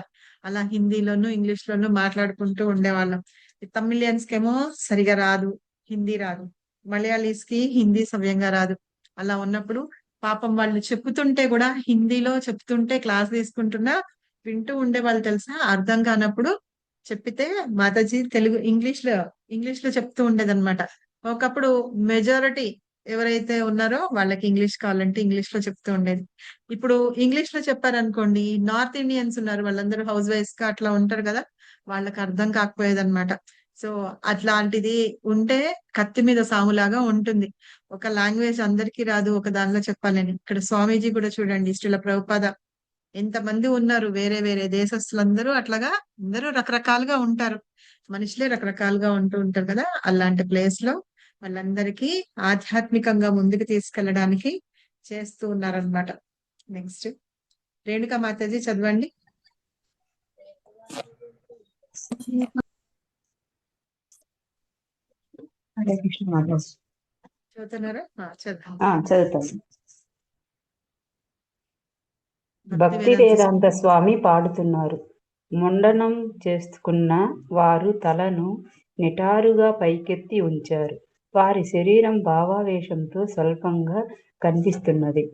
అలా హిందీలోను ఇంగ్లీష్ లోను మాట్లాడుకుంటూ ఉండేవాళ్ళం. తమిళియన్స్ కేమో సరిగా రాదు, హిందీ రాదు. మలయాళీస్ కి హిందీ సవ్యంగా రాదు. అలా ఉన్నప్పుడు పాపం వాళ్ళు చెప్తుంటే కూడా, హిందీలో చెప్తుంటే క్లాస్ తీసుకుంటున్నా వింటూ ఉండేవాళ్ళు తెలుసా. అర్థం కానప్పుడు చెప్పితే మాతాజీ ఇంగ్లీష్ లో చెప్తూ ఉండేదన్నమాట. ఒకప్పుడు మెజారిటీ ఎవరైతే ఉన్నారో వాళ్ళకి ఇంగ్లీష్ కావాలంటే ఇంగ్లీష్ లో చెప్తూ ఉండేది. ఇప్పుడు ఇంగ్లీష్ లో చెప్పారనుకోండి, నార్త్ ఇండియన్స్ ఉన్నారు, వాళ్ళందరూ హౌస్ వైఫ్స్ గా అట్లా ఉంటారు కదా, వాళ్ళకి అర్థం కాకపోయేది అనమాట. సో అట్లాంటిది ఉంటే కత్తి మీద సాములాగా ఉంటుంది. ఒక లాంగ్వేజ్ అందరికీ రాదు ఒక దానిలో చెప్పాలని. ఇక్కడ స్వామీజీ కూడా చూడండి, శ్రీల ప్రభుపాద ఎంతమంది ఉన్నారు, వేరే వేరే దేశస్తులందరూ అట్లాగా అందరూ రకరకాలుగా ఉంటారు. మనుషులే రకరకాలుగా ఉంటూ ఉంటారు కదా. అలాంటి ప్లేస్ లో వాళ్ళందరికీ ఆధ్యాత్మికంగా ముందుకు తీసుకెళ్ళడానికి చేస్తూ ఉన్నారనమాట. నెక్స్ట్ రేణుకా మాతాజీ చదవండి. హరే కృష్ణ మాతాజీ. చదువుతున్నారా? చదువుతాను. భక్తి వేదాంత స్వామి పాడుతున్నారు. ముండనం చేసుకున్న వారు తలను నిటారుగా పైకెత్తి ఉంచారు. వారి శరీరం భావావేశంతో స్వల్పంగా కనిపిస్తున్నది.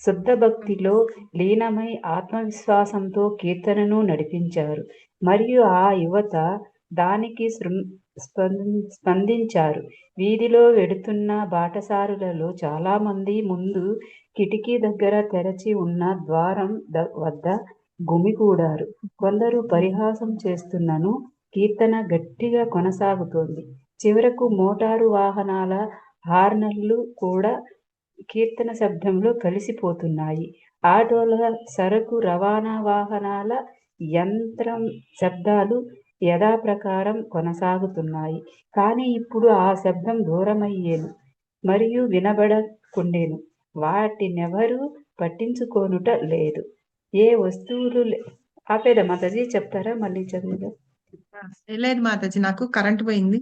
శుద్ధ భక్తిలో లీనమై ఆత్మవిశ్వాసంతో కీర్తనను నడిపించారు మరియు ఆ యువత దానికి స్పందించారు. వీధిలో వెడుతున్న బాటసారులలో చాలా మంది ముందు కిటికీ దగ్గర తెరచి ఉన్న ద్వారం వద్ద గుమిగూడారు. కొందరు పరిహాసం చేస్తున్నను కీర్తన గట్టిగా కొనసాగుతోంది. చివరకు మోటారు వాహనాల హార్నర్లు కూడా కీర్తన శబ్దంలో కలిసిపోతున్నాయి. ఆటోల, సరకు రవాణా వాహనాల యంత్రం శబ్దాలు యథాప్రకారం కొనసాగుతున్నాయి. కానీ ఇప్పుడు ఆ శబ్దం దూరమయ్యేను మరియు వినబడకుండెను. వాటినెవరూ పట్టించుకొనుట లేదు. ఏ వస్తువులు ఆపేదా మాతాజీ? చెప్తారా మళ్ళీ చదివిగా? లేదు మాతాజీ, నాకు కరెంట్ పోయింది.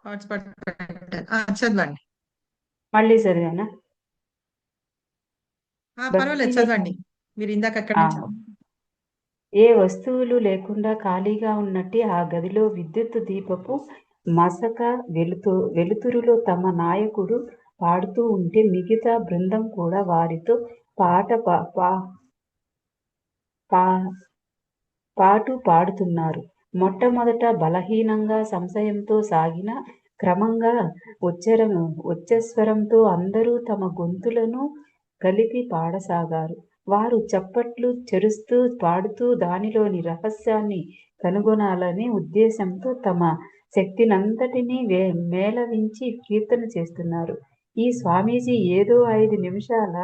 హాట్స్పాట్ చదవండి. మళ్ళీ చదివానా? పర్వాలేదు, చదవండి. మీరు ఇందాక అక్కడి నుంచి ఏ వస్తువులు లేకుండా ఖాళీగా ఉన్నట్టి ఆ గదిలో విద్యుత్ దీపపు మసక వెలుతురులో తమ నాయకుడు పాడుతూ ఉంటే మిగతా బృందం కూడా వారితో పాటు పాడుతున్నారు. మొట్టమొదట బలహీనంగా సంశయంతో సాగిన క్రమంగా ఉచ్చస్వరంతో అందరూ తమ గొంతులను కలిపి పాడసాగారు. వారు చప్పట్లు చెరుస్తూ పాడుతూ దానిలోని రహస్యాన్ని కనుగొనాలనే ఉద్దేశంతో తమ శక్తినంతటినీ మేళవించి కీర్తన చేస్తున్నారు. ఈ స్వామీజీ ఏదో 5 నిమిషాల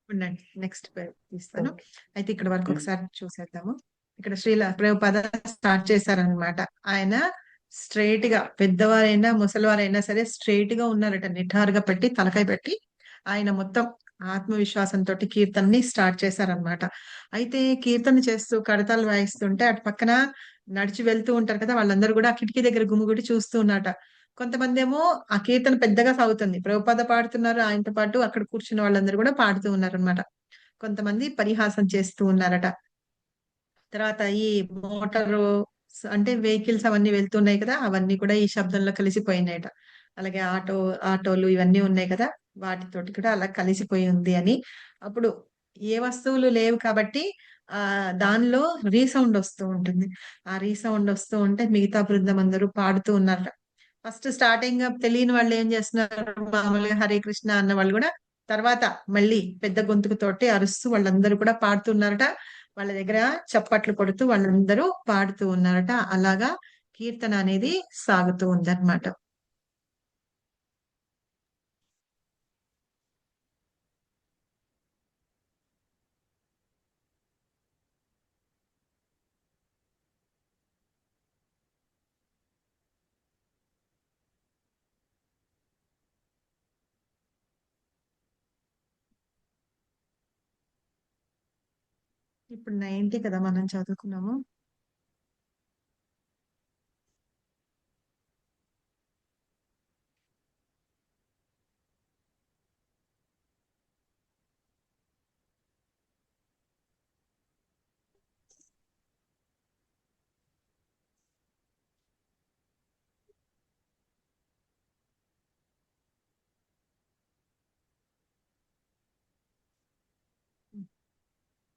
ఉండండి, నెక్స్ట్ తీస్తాను. అయితే ఇక్కడ వరకు ఒకసారి చూసేద్దాము. ఇక్కడ శ్రీల ప్రభుపాద స్టార్ట్ చేశారనమాట. ఆయన స్ట్రైట్ గా, పెద్దవారైనా ముసలివారైనా సరే స్ట్రైట్ గా ఉన్నారట, నిఠారుగా పెట్టి తలకాయ పెట్టి ఆయన మొత్తం ఆత్మవిశ్వాసంతో కీర్తనని స్టార్ట్ చేశారనమాట. అయితే కీర్తన చేస్తూ కడతాలు వాయిస్తుంటే అటు పక్కన నడిచి వెళ్తూ ఉంటారు కదా, వాళ్ళందరూ కూడా ఆ కిటికీ దగ్గర గుమిగుడి చూస్తూ ఉన్నట. కొంతమంది ఏమో ఆ కీర్తన పెద్దగా సాగుతుంది, ప్రభుపాద పాడుతున్నారు, ఆయనతో పాటు అక్కడ కూర్చున్న వాళ్ళందరూ కూడా పాడుతూ ఉన్నారు అనమాట. కొంతమంది పరిహాసం చేస్తూ ఉన్నారట. తర్వాత ఈ మోటారు అంటే వెహికల్స్ అవన్నీ వెళ్తున్నాయి కదా, అవన్నీ కూడా ఈ శబ్దంలో కలిసిపోయినాయట. అలాగే ఆటోలు ఇవన్నీ ఉన్నాయి కదా, వాటితోటి కూడా అలా కలిసిపోయి ఉంది అని. అప్పుడు ఏ వస్తువులు లేవు కాబట్టి దానిలో రీసౌండ్ వస్తూ ఉంటుంది. ఆ రీసౌండ్ వస్తూ ఉంటే మిగతా బృందం అందరూ పాడుతూ ఉన్నారట. ఫస్ట్ స్టార్టింగ్ తెలియని వాళ్ళు ఏం చేస్తున్నారు, మామూలుగా హరే కృష్ణ అన్న వాళ్ళు కూడా తర్వాత మళ్ళీ పెద్ద గొంతుకుతోటి అరుస్తూ వాళ్ళందరూ కూడా పాడుతున్నారట. వాళ్ళ దగ్గర చప్పట్లు కొడుతూ వాళ్ళందరూ పాడుతూ ఉన్నారట. అలాగా కీర్తన అనేది సాగుతూ ఉందన్నమాట. ఇప్పుడు 90 కదా మనం చదువుకున్నాము.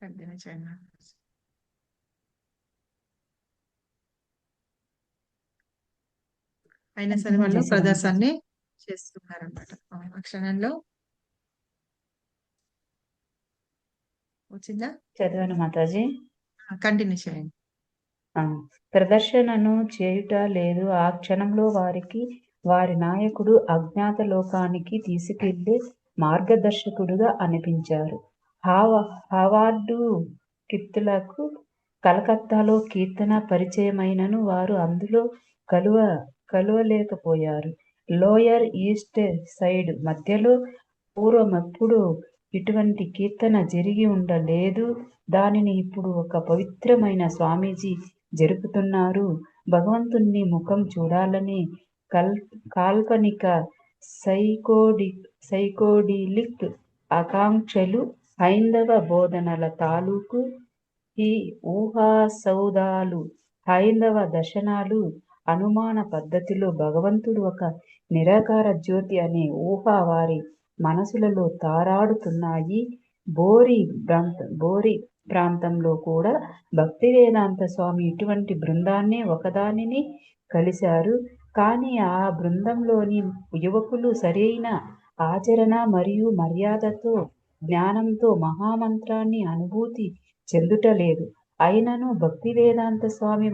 కంటిన్యూ చేయండి. అయినా సరే వాళ్ళు ప్రదర్శనని చేస్తున్నారన్నమాట. ఆ క్షణంలో వచ్చిందా? చదివాను మాతాజీ. కంటిన్యూ చేయండి. ప్రదర్శనను చేయుట లేదు. ఆ క్షణంలో వారికి వారి నాయకుడు అజ్ఞాత లోకానికి తీసుకెళ్లే మార్గదర్శకుడుగా అనిపించారు. హావార్డు కిత్తులకు కలకత్తాలో కీర్తన పరిచయమైనను వారు అందులో కలువలేకపోయారు. లోయర్ ఈస్ట్ సైడ్ మధ్యలో పూర్వమెప్పుడు ఇటువంటి కీర్తన జరిగి ఉండలేదు. దానిని ఇప్పుడు ఒక పవిత్రమైన స్వామీజీ జరుపుతున్నారు. భగవంతుని ముఖం చూడాలని కాల్పనిక సైకోడిలిక్ ఆకాంక్షలు, హైందవ బోధనల తాలూకు ఈ ఊహాసౌధాలు, హైందవ దర్శనాలు, అనుమాన పద్ధతిలో భగవంతుడు ఒక నిరాకార జ్యోతి అనే ఊహ వారి మనసులలో తారాడుతున్నాయి. బోరి ప్రాంతంలో కూడా భక్తి వేదాంత స్వామి ఇటువంటి బృందాన్ని ఒకదానిని కలిశారు. కానీ ఆ బృందంలోని యువకులు సరైన ఆచరణ మరియు మర్యాదతో, జ్ఞానంతో మహామంత్రాన్ని అనుభూతి చెందుటలేదు. అయినను భక్తి వేదాంత స్వామి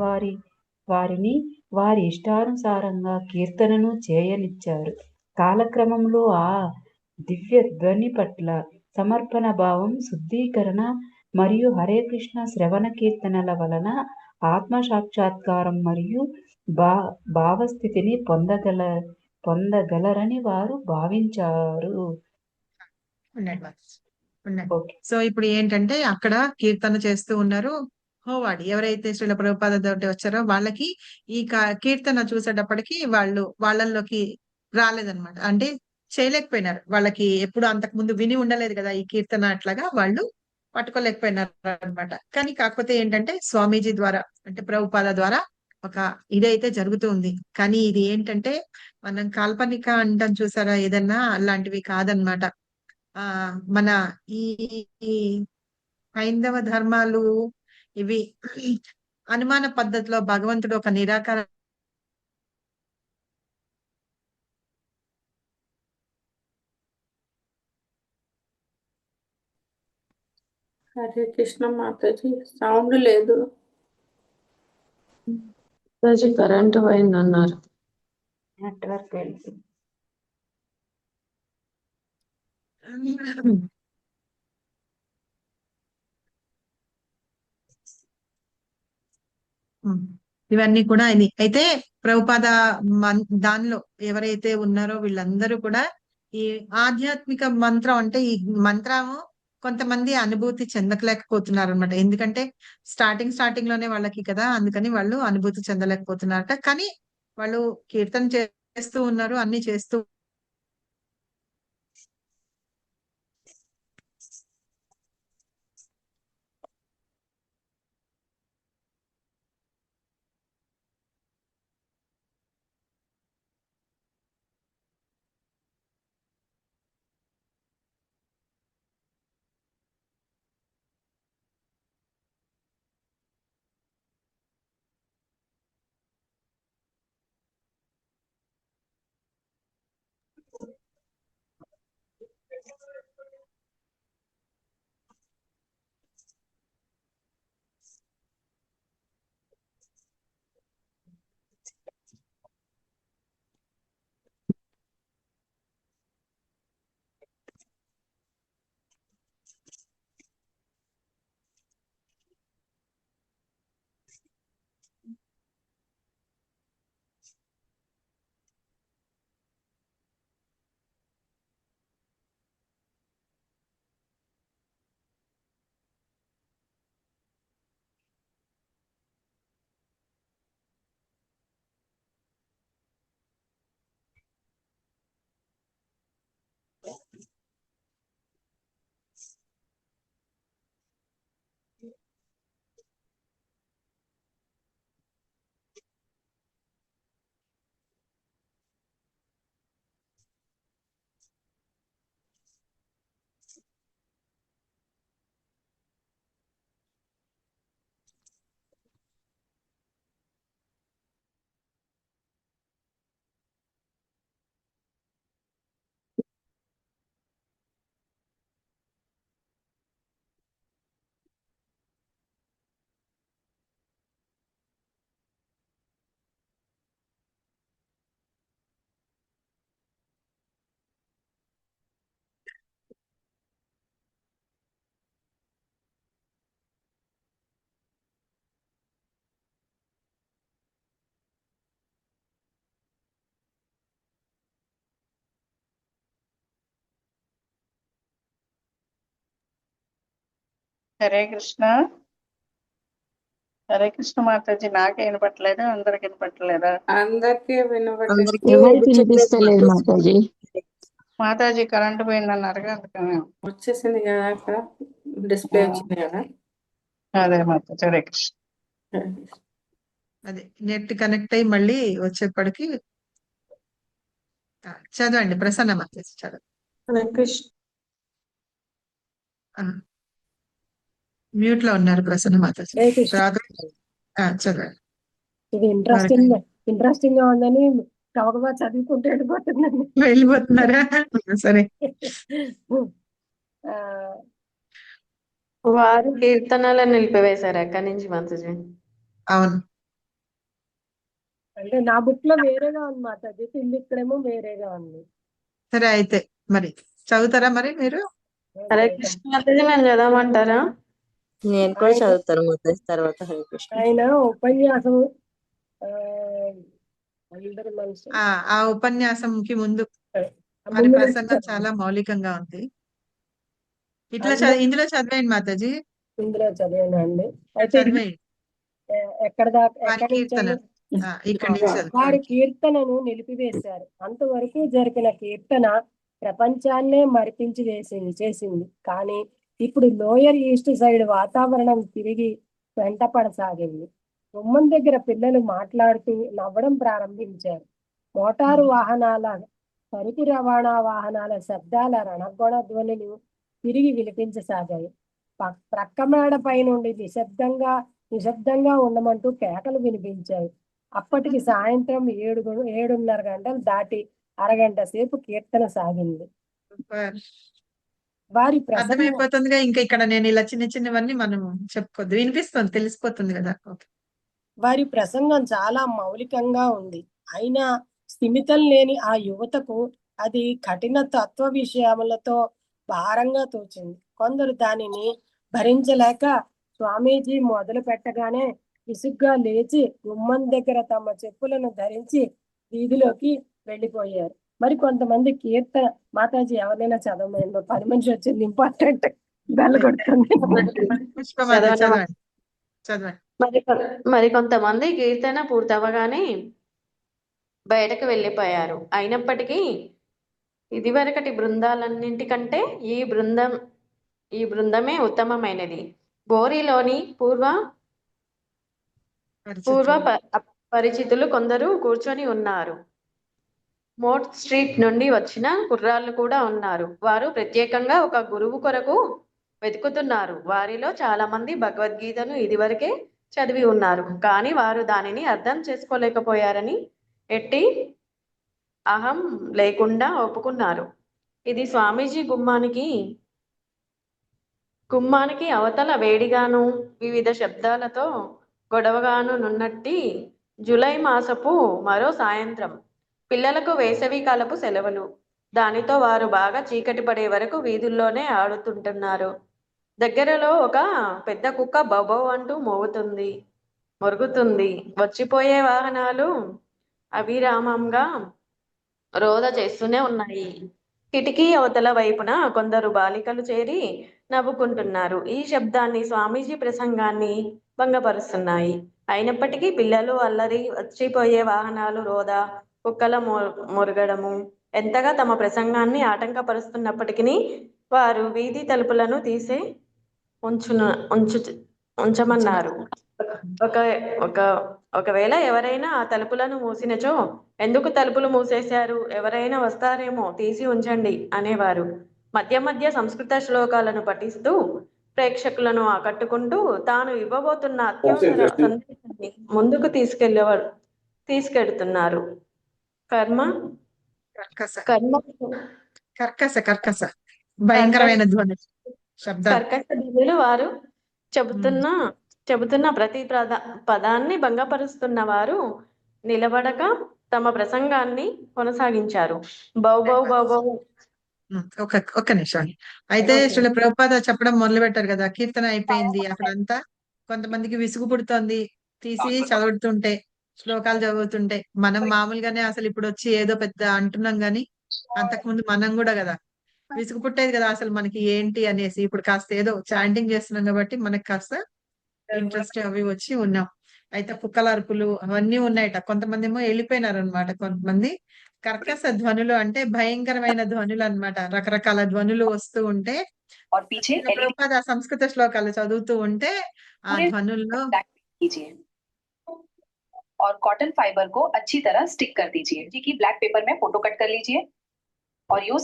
వారిని వారి ఇష్టానుసారంగా కీర్తనను చేయనిచ్చారు. కాలక్రమంలో ఆ దివ్య ధ్వని పట్ల సమర్పణ భావం, శుద్ధీకరణ మరియు హరే కృష్ణ శ్రవణ కీర్తనల వలన ఆత్మ సాక్షాత్కారం మరియు భావస్థితిని పొందగలరని వారు భావించారు. ఉండండి మాతాజీ, ఉండండి. ఓకే. సో ఇప్పుడు ఏంటంటే అక్కడ కీర్తన చేస్తూ ఉన్నారు. హోవాడి ఎవరైతే శ్రీల ప్రభుపాద తోటి వచ్చారో వాళ్ళకి ఈ కీర్తన చూసేటప్పటికి వాళ్ళల్లోకి రాలేదన్నమాట. అంటే చేయలేకపోయినారు. వాళ్ళకి ఎప్పుడు అంతకు ముందు విని ఉండలేదు కదా ఈ కీర్తన, అట్లాగా వాళ్ళు పట్టుకోలేకపోయినారు అన్నమాట. కానీ కాకపోతే ఏంటంటే స్వామీజీ ద్వారా అంటే ప్రభుపాద ద్వారా ఒక ఇదైతే జరుగుతుంది. కానీ ఇది ఏంటంటే మనం కాల్పనిక అంటాం చూసారా, ఏదన్నా అలాంటివి కాదనమాట. మన ఈ ఈ హైందవ ధర్మాలు ఇవి అనుమాన పద్ధతిలో భగవంతుడు ఒక నిరాకార హరే కృష్ణ మాతాజీ, సౌండ్ లేదు. కరెంట్ పోయిందన్నారు. నెట్వర్క్ వెళ్తుంది. ఇవన్నీ కూడా అయితే ప్రభుపాద దానిలో ఎవరైతే ఉన్నారో వీళ్ళందరూ కూడా ఈ ఆధ్యాత్మిక మంత్రం అంటే ఈ మంత్రము కొంతమంది అనుభూతి చెందలేకపోతున్నారు అనమాట. ఎందుకంటే స్టార్టింగ్ లోనే వాళ్ళకి కదా, అందుకని వాళ్ళు అనుభూతి చెందలేకపోతున్నారట. కానీ వాళ్ళు కీర్తన చేస్తూ ఉన్నారు, అన్ని చేస్తూ హరే కృష్ణ. హరే కృష్ణ మాతాజీ, నాకే వినపట్లేదు, అందరికి వినపట్లేదా? అందరికీ వినపట్లేదు అందరికీ ఎవరికి వినిపించట్లేదు వినిపిస్తలేదు మాతాజీ. మాతాజీ. మాతాజీ. కరెంట్ పోయిందన్నారుగా, అందుకని వచ్చేసింది కదా, అక్కడ డిస్ప్లే వచ్చింది కదా. అదే మాతాజీ. హరే కృష్ణ. హరే కృష్ణ. అదే నెట్ కనెక్ట్ అయ్యి మళ్ళీ వచ్చేప్పటికి చదవండి ప్రసన్న మాతాజీ, చదవండి. హరే కృష్ణ. మ్యూట్ లో ఉన్నారు ప్రసన్న మాతాజీ. హరే కృష్ణ. చదవండి. ఇది ఇంట్రెస్టింగ్ గా ఉందని గబగబా చదువుకుంటూ వెళ్ళిపోతుందండి. వెళ్ళిపోతున్నారా? సరే. ఆ, వారు కీర్తనలను నిలిపివేశారు ఎక్కడి నుంచి మాతాజీ? అవును. అంటే నా బుక్ లో వేరేగా ఉంది మాతాజీ, ఇక్కడేమో వేరేగా ఉంది. సరే అయితే మరి చదువుతారా మరి మీరు? హరే కృష్ణ మాతాజీ మేము చదవమంటారా? నేను కూడా చదువుతాను మాతాజీ తర్వాత హరే కృష్ణ. ఆయన ఉపన్యాసం అందరి మనసు ఆ ఉపన్యాసంకి ముందు వారి ముందు ప్రసంగం నుంచి చాలా మౌలికంగా ఉంది. ఇట్లా అందరూ ఇందులో చదివేయండి మాతాజీ, ఇందులో చదివానండి. అయితే చదివేయండి ఎక్కడ దాకా వారి ఎక్కడి నుంచి కీర్తన. ఇక్కడి నుంచి చదువు. వారి కీర్తనను నిలిపివేశారు. అంతవరకు జరిపిన కీర్తన ప్రపంచాన్నే మరిపించి చేసింది. కానీ ఇప్పుడు లోయర్ ఈస్ట్ సైడ్ వాతావరణం తిరిగి వెంటపడసాగింది. గుమ్మం దగ్గర పిల్లలు మాట్లాడుతూ నవ్వడం ప్రారంభించారు. మోటారు వాహనాల, సరుకు రవాణా వాహనాల శబ్దాల రణగొణ ధ్వనులు తిరిగి వినిపించసాగాయి. ప్రక్క మేడపై నుండి నిశ్శబ్దంగా ఉండమంటూ కేకలు వినిపించాయి. అప్పటికి సాయంత్రం 7:30 గంటలు దాటి అరగంట సేపు కీర్తన సాగింది. వారి ప్రసంగం అర్థమైపోతుందిగా. ఇంకా ఇక్కడ నేను ఇలా చిన్న చిన్నవన్నీ మనం చెప్పుకోవద్దు, వినిపిస్తుంది, తెలిసిపోతుంది కదా. వారి ప్రసంగం చాలా మౌలికంగా ఉంది. అయినా స్థిమితం లేని ఆ యువతకు అది కఠిన తత్వ విషయములతో భారంగా తోచింది. కొందరు దానిని భరించలేక స్వామీజీ మొదలు పెట్టగానే విసుగ్గా లేచి గుమ్మం దగ్గర తమ చెప్పులను ధరించి వీధిలోకి వెళ్ళిపోయారు. మరి కొంతమంది కీర్తన మాతాజీ ఎవరైనా చదవమని 10 మనిషి వచ్చింది, ఇంపార్టెంట్ బెల్ల కొడుతుంది. మరి కొంతమంది కీర్తన పూర్తవగానే బయటకు వెళ్ళిపోయారు. అయినప్పటికీ ఇదివరకటి బృందాలన్నింటికంటే ఈ బృందమే ఉత్తమమైనది. బోరిలోని పూర్వ పరిచితులు కొందరు కూర్చొని ఉన్నారు. మోట్ స్ట్రీట్ నుండి వచ్చిన కుర్రాళ్ళు కూడా ఉన్నారు. వారు ప్రత్యేకంగా ఒక గురువు కొరకు వెతుకుతున్నారు. వారిలో చాలా మంది భగవద్గీతను ఇదివరకే చదివి ఉన్నారు, కానీ వారు దానిని అర్థం చేసుకోలేకపోయారని ఎట్టి అహం లేకుండా ఒప్పుకున్నారు. ఇది స్వామీజీ గుమ్మానికి అవతల వేడిగాను వివిధ శబ్దాలతో గొడవగాను నున్నట్టి జూలై మాసపు మరో సాయంత్రం. పిల్లలకు వేసవి కాలపు సెలవులు. దానితో వారు బాగా చీకటి పడే వరకు వీధుల్లోనే ఆడుతుంటున్నారు. దగ్గరలో ఒక పెద్ద కుక్క బొబో అంటూ మొరుగుతుంది. వచ్చిపోయే వాహనాలు అవిరామంగా రోద చేస్తూనే ఉన్నాయి. కిటికీ అవతల వైపున కొందరు బాలికలు చేరి నవ్వుకుంటున్నారు. ఈ శబ్దాన్ని స్వామీజీ ప్రసంగాన్ని భంగపరుస్తున్నాయి. అయినప్పటికీ పిల్లలు అల్లరి, వచ్చిపోయే వాహనాలు రోద, కుక్కల మొరగడము ఎంతగా తమ ప్రసంగాన్ని ఆటంకపరుస్తున్నప్పటికీ వారు వీధి తలుపులను తీసే ఉంచమన్నారు. ఒకవేళ ఎవరైనా ఆ తలుపులను మూసినచో, ఎందుకు తలుపులు మూసేశారు, ఎవరైనా వస్తారేమో, తీసి ఉంచండి అనేవారు. మధ్య మధ్య సంస్కృత శ్లోకాలను పఠిస్తూ ప్రేక్షకులను ఆకట్టుకుంటూ తాను ఇవ్వబోతున్న అత్యవసర సందేశాన్ని ముందుకు తీసుకెడుతున్నారు. కర్కశ భయంకరమైన ధ్వని శబ్దాలు. కర్కశ ధ్వనులు వారు చెబుతున్న ప్రతి పదాన్ని భంగపరుస్తున్న వారు నిలబడక తమ ప్రసంగాన్ని కొనసాగించారు. బౌ ఒక్క నిమిషం. అయితే శ్రీల ప్రభుపాద చెప్పడం మొదలు పెట్టారు కదా, కీర్తన అయిపోయింది, అక్కడంతా కొంతమందికి విసుగు పుడుతోంది తీసి చదువుతుంటే, శ్లోకాలు చదువుతుంటే. మనం మామూలుగానే అసలు ఇప్పుడు వచ్చి ఏదో పెద్ద అంటున్నాం గాని, అంతకుముందు మనం కూడా కదా విసుగు పుట్టేది కదా అసలు మనకి ఏంటి అనేసి. ఇప్పుడు కాస్త ఏదో చాంటింగ్ చేస్తున్నాం కాబట్టి మనకి కాస్త ఇంట్రెస్ట్ అవి వచ్చి ఉన్నాం. అయితే కుక్కల అరుపులు అవన్నీ ఉన్నాయట. కొంతమంది ఏమో వెళ్ళిపోయినారు అనమాట. కొంతమంది కర్కశ ధ్వనులు అంటే భయంకరమైన ధ్వనులు అన్నమాట. రకరకాల ధ్వనులు వస్తూ ఉంటే ప్రభుపాద సంస్కృత శ్లోకాలు చదువుతూ ఉంటే ఆ ధ్వనుల్లో और कॉटन फाइबर को अच्छी तरह स्टिक कर दीजिए। जी की ब्लैक पेपर में फोटो कट कर लीजिए और यूज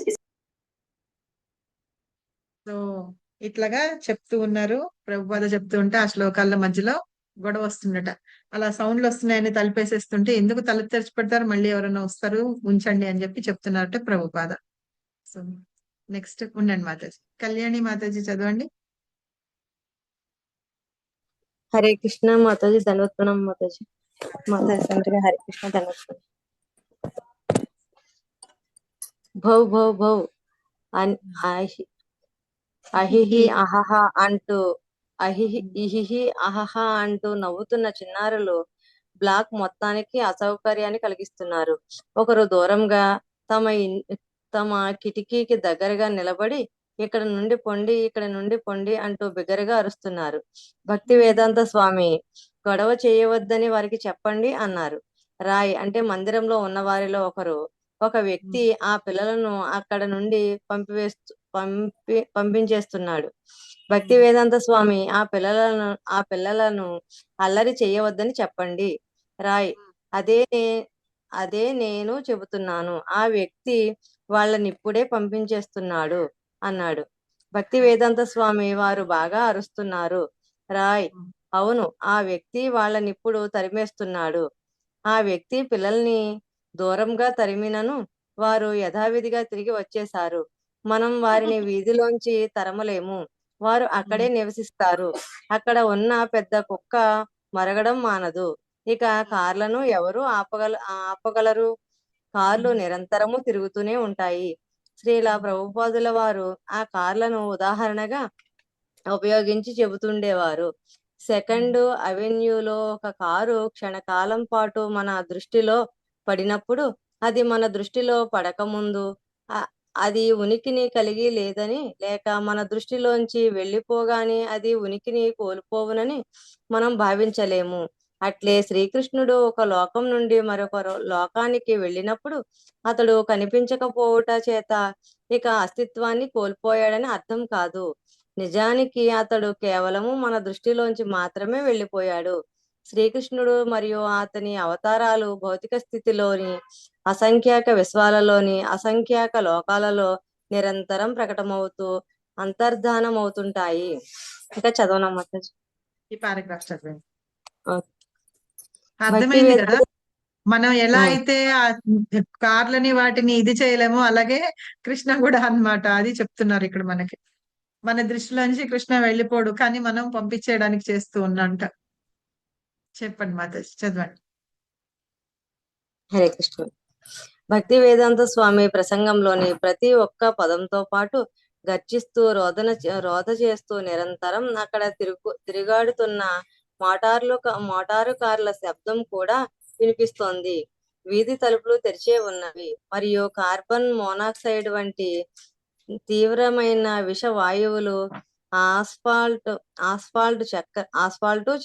సో ఇట్లాగా చెప్తూ ఉన్నారు. ప్రభుపాద చెప్తూ ఉంటే ఆ శ్లోకాల మధ్యలో గొడవ వస్తుందట. అలా సౌండ్లు వస్తున్నాయని తలుపేసేస్తుంటే, ఎందుకు తలుపు తెరిచి పెడతారు, మళ్ళీ ఎవరైనా వస్తారు, ఉంచండి అని చెప్పి చెప్తున్నారట ప్రభుపాద. సో నెక్స్ట్ ఉండండి మాతాజీ. కళ్యాణి మాతాజీ చదవండి. హరే కృష్ణ మాతాజీ, ధన్యవాదం మాతాజీ. మాతాజీ అందరికీ హరే కృష్ణ, ధన్యవాదం. భౌ భౌ భౌ అన్- అహి- అహిహి అహహ అంటూ ఇహిహి అహహ అంటూ నవ్వుతున్న చిన్నారులు బ్లాక్ మొత్తానికి అసౌకర్యాన్ని కలిగిస్తున్నారు. ఒకరు దూరంగా తమ కిటికీకి దగ్గరగా నిలబడి ఇక్కడ నుండి పొండి, ఇక్కడ నుండి పొండి అంటూ బిగ్గరగా అరుస్తున్నారు. భక్తి వేదాంత స్వామి గొడవ చేయవద్దని వారికి చెప్పండి అన్నారు. రాయ్ అంటే మందిరంలో ఉన్న వారిలో ఒక వ్యక్తి ఆ పిల్లలను అక్కడ నుండి పంపించేస్తున్నాడు. భక్తి వేదాంత స్వామి ఆ పిల్లలను అల్లరి చేయవద్దని చెప్పండి. రాయ్ అదే నేను చెబుతున్నాను. ఆ వ్యక్తి వాళ్ళని ఇప్పుడే పంపించేస్తున్నాడు అన్నాడు. భక్తి వేదాంత స్వామి వారు బాగా అరుస్తున్నారు. రాయ్ అవును, ఆ వ్యక్తి వాళ్ళని ఇప్పుడు తరిమేస్తున్నాడు. ఆ వ్యక్తి పిల్లల్ని దూరంగా తరిమినను వారు యథావిధిగా తిరిగి వచ్చేశారు. మనం వారిని వీధిలోంచి తరమలేము. వారు అక్కడే నివసిస్తారు. అక్కడ ఉన్న పెద్ద కుక్క మరగడం మానదు. ఇక కార్లను ఎవరు ఆపగలరు? కార్లు నిరంతరము తిరుగుతూనే ఉంటాయి. శ్రీల ప్రభుపాదుల వారు ఆ కార్లను ఉదాహరణగా ఉపయోగించి చెబుతుండేవారు. సెకండ్ అవెన్యూలో ఒక కారు క్షణకాలం పాటు మన దృష్టిలో పడినప్పుడు, అది మన దృష్టిలో పడకముందు అది ఉనికిని కలిగి లేదని, లేక మన దృష్టిలోంచి వెళ్ళిపోగానే అది ఉనికిని కోల్పోవునని మనం భావించలేము. అట్లే శ్రీకృష్ణుడు ఒక లోకం నుండి మరొక లోకానికి వెళ్ళినప్పుడు అతడు కనిపించకపోవుట చేత ఇక అస్తిత్వాన్ని కోల్పోయాడని అర్థం కాదు. నిజానికి అతడు కేవలము మన దృష్టిలోంచి మాత్రమే వెళ్ళిపోయాడు. శ్రీకృష్ణుడు మరియు అతని అవతారాలు భౌతిక స్థితిలోని అసంఖ్యాక విశ్వాలలోని అసంఖ్యాక లోకాలలో నిరంతరం ప్రకటమవుతూ అంతర్ధానం అవుతుంటాయి. ఇంకా చదవనమ్మా. ఈ పారాగ్రాఫ్ చదవండి. ఓకే. భక్తి అర్థమైంది వేద కదా. మనం ఎలా అయితే ఆ కార్లని వాటిని ఇది చేయలేమో, అలాగే కృష్ణ కూడా అన్నమాట. అది చెప్తున్నారు ఇక్కడ మనకి. మన దృష్టిలోంచి కృష్ణ వెళ్ళిపోడు, కానీ మనం పంపించేయడానికి చేస్తూ ఉన్నంట. చెప్పండి మాతాజీ, చదవండి. హరే కృష్ణ. భక్తి వేదాంత స్వామి ప్రసంగంలోని ప్రతి ఒక్క పదంతో పాటు గర్జిస్తూ రోధ చేస్తూ నిరంతరం అక్కడ తిరుగాడుతున్న మోటారు కార్ల శబ్దం కూడా వినిపిస్తోంది. వీధి తలుపులు తెరిచే ఉన్నవి మరియు కార్బన్ మోనాక్సైడ్ వంటి తీవ్రమైన విష వాయువులు, ఆస్ఫాల్ట్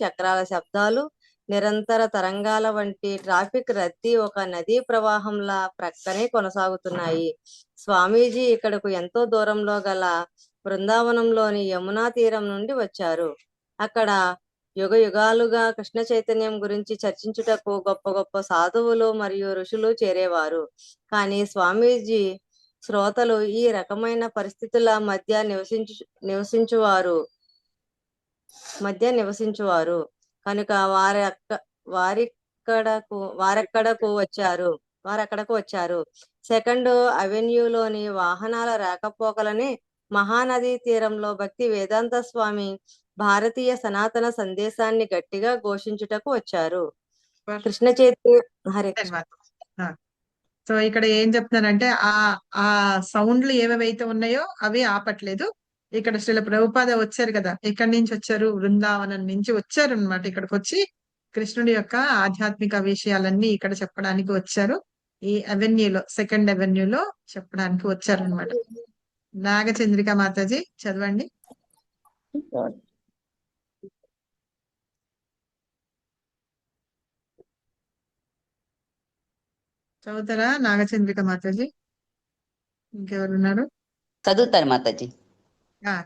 చక్రాల శబ్దాలు, నిరంతర తరంగాల వంటి ట్రాఫిక్ రద్దీ ఒక నదీ ప్రవాహంలా ప్రక్కనే కొనసాగుతున్నాయి. స్వామీజీ ఇక్కడకు ఎంతో దూరంలో గల బృందావనంలోని యమునా తీరం నుండి వచ్చారు. అక్కడ యుగ యుగాలుగా కృష్ణ చైతన్యం గురించి చర్చించుటకు గొప్ప గొప్ప సాధువులు మరియు ఋషులు చేరేవారు. కానీ స్వామీజీ శ్రోతలు ఈ రకమైన పరిస్థితుల మధ్య నివసించువారు కనుక వారక్కడకు వచ్చారు. సెకండ్ అవెన్యూలోని వాహనాల రాకపోకలని మహానదీ తీరంలో భక్తి వేదాంత స్వామి భారతీయ సనాతన సందేశాన్ని గట్టిగా ఘోషించుటకు వచ్చారు. కృష్ణ చైతన్య హరే కృష్ణ. సో ఇక్కడ ఏం చెప్తున్నారంటే ఆ సౌండ్లు ఏవేవైతే ఉన్నాయో అవి ఆపట్లేదు. ఇక్కడ శ్రీల ప్రభుపాద వచ్చారు కదా, ఎక్కడి నుంచి వచ్చారు? బృందావనం నుంచి వచ్చారు అనమాట. ఇక్కడికి వచ్చి కృష్ణుడి యొక్క ఆధ్యాత్మిక విషయాలన్నీ ఇక్కడ చెప్పడానికి వచ్చారు. ఈ అవెన్యూలో, సెకండ్ అవెన్యూలో చెప్పడానికి వచ్చారు అనమాట. నాగచంద్రిక మాతాజీ చదవండి. చదువుతారా నాగచంద్రిక మాతాజీ? ఇంకెవరున్నారు? చదువుతారు మాతాజీ.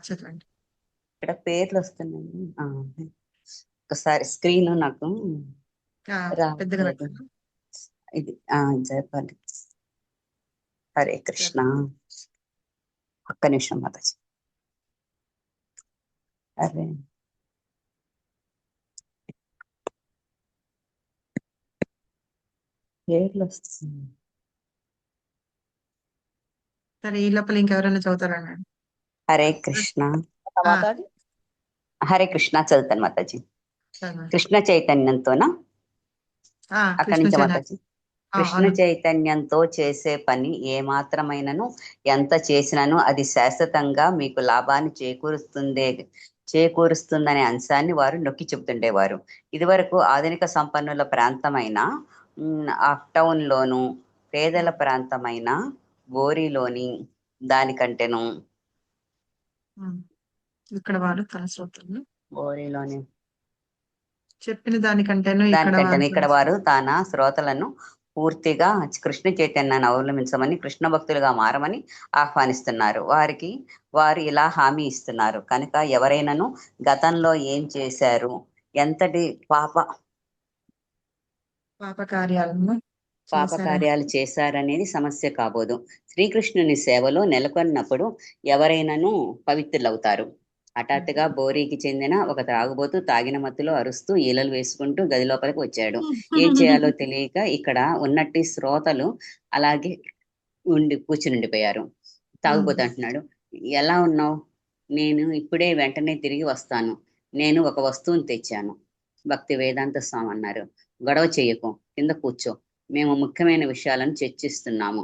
చదవండి. ఇక్కడ పేర్లు వస్తున్నాయి. ఒకసారి స్క్రీన్ నాకు రావట్లేదు. ఇది చెప్పండి. హరే కృష్ణ. ఒక్క నిమిషం మాతాజీ. అరే పేర్లు వస్తున్నాయి. సరే, ఈ లోపల ఇంకెవరైనా చదువుతారా? హరే కృష్ణ. హరే కృష్ణ చదువుతాను మాతాజీ. కృష్ణ చైతన్యంతోనా? అక్కడి నుంచి మాతాజీ. కృష్ణ అవును. చైతన్యంతో చేసే పని ఏ మాత్రమైనను ఎంత చేసినను అది శాశ్వతంగా మీకు లాభాన్ని చేకూరుస్తుందనే అంశాన్ని వారు నొక్కి చెబుతుండేవారు. ఇదివరకు ఆధునిక సంపన్నుల ప్రాంతమైన అప్ టౌన్ లోను, పేదల ప్రాంతమైన బోరిలోని దానికంటేను ఇక్కడ వారు తన శ్రోతలను బోరిలోని చెప్పిన దానికంటేను ఇక్కడ వారు తన శ్రోతలను పూర్తిగా కృష్ణ చైతన్యాన్ని అవలంబించమని, కృష్ణ భక్తులుగా మారమని ఆహ్వానిస్తున్నారు. వారు ఇలా హామీ ఇస్తున్నారు. కనుక ఎవరైనాను గతంలో ఏం చేశారు, ఎంతటి పాపకార్యాలు చేశారనేది సమస్య కాబోదు. శ్రీకృష్ణుని సేవలో నెలకొన్నప్పుడు ఎవరైనాను పవిత్రులవుతారు. హఠాత్తుగా బోరికి చెందిన ఒక తాగుబోతు తాగిన మత్తులో అరుస్తూ ఈలలు వేసుకుంటూ గది లోపలికి వచ్చాడు. ఏం చేయాలో తెలియక ఇక్కడ ఉన్నట్టి శ్రోతలు అలాగే కూర్చునిండిపోయారు. తాగుబోతు అంటున్నాడు, ఎలా ఉన్నావు? నేను ఇప్పుడే వెంటనే తిరిగి వస్తాను. నేను ఒక వస్తువుని తెచ్చాను. భక్తి వేదాంత స్వామి అన్నారు, గొడవ చెయ్యకు, కింద కూర్చో, మేము ముఖ్యమైన విషయాలను చర్చిస్తున్నాము.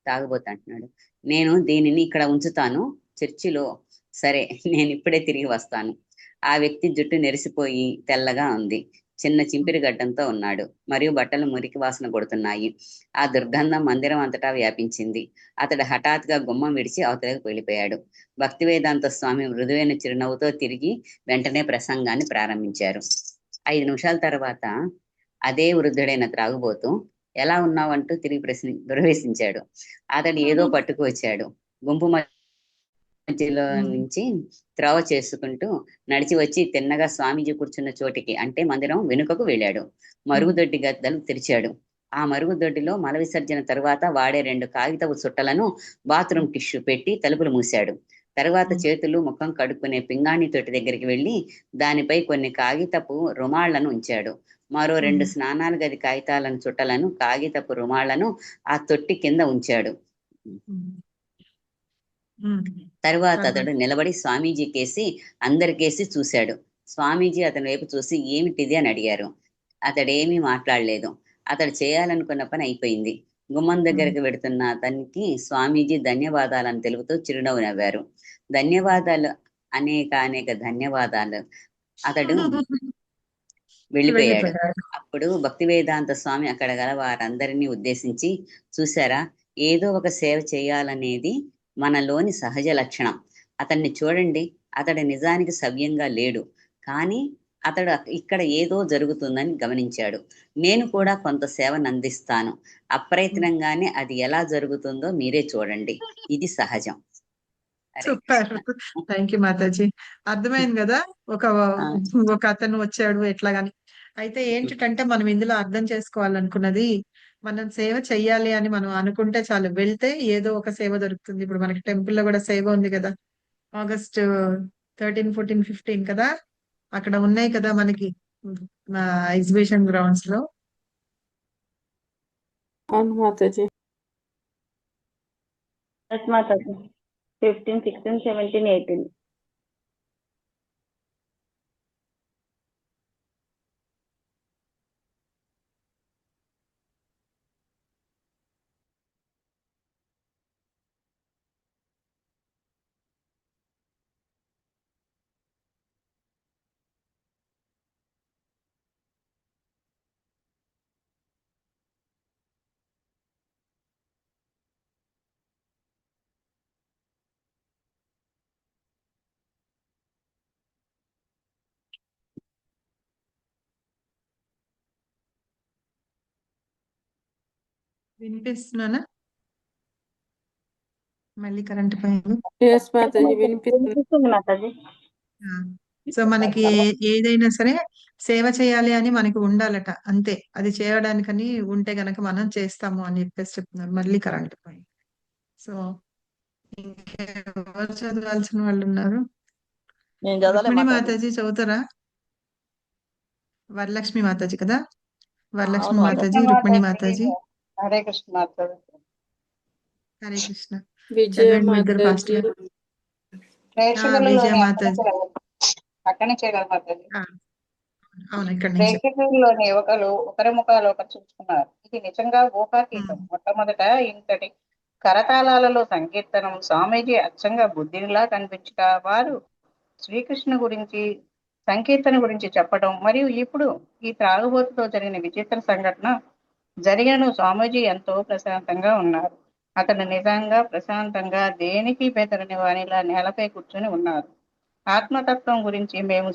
తాగుబోతు అంటున్నాడు, నేను దీనిని ఇక్కడ ఉంచుతాను చర్చిలో. సరే, నేను ఇప్పుడే తిరిగి వస్తాను. ఆ వ్యక్తి జుట్టు నెరిసిపోయి తెల్లగా ఉంది. చిన్న చింపిరి గడ్డంతో ఉన్నాడు మరియు బట్టలు మురికి వాసన కొడుతున్నాయి. ఆ దుర్గంధం మందిరం అంతటా వ్యాపించింది. అతడు హఠాత్తుగా గుమ్మం విడిచి అవతలకు వెళ్ళిపోయాడు. భక్తి వేదాంత స్వామి మృదువైన చిరునవ్వుతో తిరిగి వెంటనే ప్రసంగాన్ని ప్రారంభించారు. 5 నిమిషాల తర్వాత అదే వృద్ధుడైన త్రాగుబోతూ ఎలా ఉన్నావంటూ తిరిగి ప్రవేశించాడు. అతడు ఏదో పట్టుకు వచ్చాడు. గుంపు మధ్యలో నుంచి త్రోవ చేసుకుంటూ నడిచి వచ్చి తిన్నగా స్వామీజీ కూర్చున్న చోటికి, అంటే మందిరం వెనుకకు వెళ్ళాడు. మరుగుదొడ్డి గద్దలు తెరిచాడు. ఆ మరుగుదొడ్డిలో మల విసర్జన తరువాత వాడే 2 కాగితపు చుట్టలను బాత్రూమ్ టిష్యూ పెట్టి తలుపులు మూశాడు. తర్వాత చేతులు ముఖం కడుక్కునే పింగాణి తొట్టి దగ్గరికి వెళ్ళి దానిపై కొన్ని కాగితపు రుమాళ్లను ఉంచాడు. మరో 2 స్నానాల గది కాగితాలను చుట్టలను, కాగితపు రుమాళ్లను ఆ తొట్టి కింద ఉంచాడు. తరువాత అతడు నిలబడి స్వామీజీ కేసి అందరికేసి చూశాడు. స్వామీజీ అతని వైపు చూసి ఏమిటిది అని అడిగారు. అతడేమీ మాట్లాడలేదు. అతడు చేయాలనుకున్న పని అయిపోయింది. గుమ్మం దగ్గరికి వెడుతున్న అతనికి స్వామీజీ ధన్యవాదాలను తెలుపుతూ చిరునవ్వు నవ్వారు. ధన్యవాదాలు, అనేక ధన్యవాదాలు. అతడు వెళ్ళిపోయాడు. అప్పుడు భక్తి వేదాంత స్వామి అక్కడ గల వారందరినీ ఉద్దేశించి, చూసారా, ఏదో ఒక సేవ చేయాలనేది మనలోని సహజ లక్షణం. అతన్ని చూడండి, అతడు నిజానికి సవ్యంగా లేడు, కానీ అతడు ఇక్కడ ఏదో జరుగుతుందని గమనించాడు. నేను కూడా కొంత సేవను అందిస్తాను. అప్రయత్నంగానే అది ఎలా జరుగుతుందో మీరే చూడండి. ఇది సహజం. Super, thank you Mataji. అర్థమైంది కదా, ఒక అతను వచ్చాడు ఎట్లాగాని. అయితే ఏంటంటే మనం ఇందులో అర్థం చేసుకోవాలనుకున్నది, మనం సేవ చెయ్యాలి అని మనం అనుకుంటే చాలు, వెళ్తే ఏదో ఒక సేవ దొరుకుతుంది. ఇప్పుడు మనకి టెంపుల్ లో కూడా సేవ ఉంది కదా, ఆగస్ట్ 13, 14, 15 కదా, అక్కడ ఉన్నాయి కదా మనకి ఎగ్జిబిషన్ గ్రౌండ్స్ లో. అవును మాతాజీ. 15, 16, 17, 18. వినిపిస్తున్నానా? మళ్ళీ కరెంట్ పోయింది. వినిపిస్తుంది మాతాజీ. సో మనకి ఏదైనా సరే సేవ చేయాలి అని మనకి ఉండాలట, అంతే. అది చేయడానికని ఉంటే గనక మనం చేస్తాము అని చెప్పేసి చెప్తున్నారు. మళ్ళీ కరెంట్ పోయింది. సో ఇంకెవరు చదవాల్సిన వాళ్ళు ఉన్నారు? రుక్మిణి మాతాజీ చదువుతారా? వరలక్ష్మి మాతాజీ కదా, వరలక్ష్మి మాతాజీ, రుక్మిణి మాతాజీ. హరే కృష్ణ మాతాజీ. హరే కృష్ణ. విజయ చదవండి ఇద్దరు ఫాస్ట్ గా. విజయ మాతాజీ అక్కడనే చేయగలరు మాతాజీ. అవును, ఇక్కడ నుంచి. ప్రేక్షకుల్లోని యువకులు ఒకరి ముఖాలు ఒకరు చూసుకున్నారు. ఇది నిజంగా ఊహాతీతం. మొట్టమొదట ఇంతటి కరతాళాలలో సంకీర్తనం స్వామీజీ అచ్చంగా బుద్ధినిలా కనిపించుట, వారు శ్రీకృష్ణ గురించి సంకీర్తన గురించి చెప్పడం, మరియు ఇప్పుడు ఈ త్రాగుబోతుతో జరిగిన విచిత్ర సంఘటన జరిగిన స్వామీజీ ఎంతో ప్రశాంతంగా ఉన్నారు. అతను నిజంగా ప్రశాంతంగా దేనికి బెదరని వానిలా నేలపై కూర్చొని ఉన్నారు. ఆత్మతత్వం గురించి మేము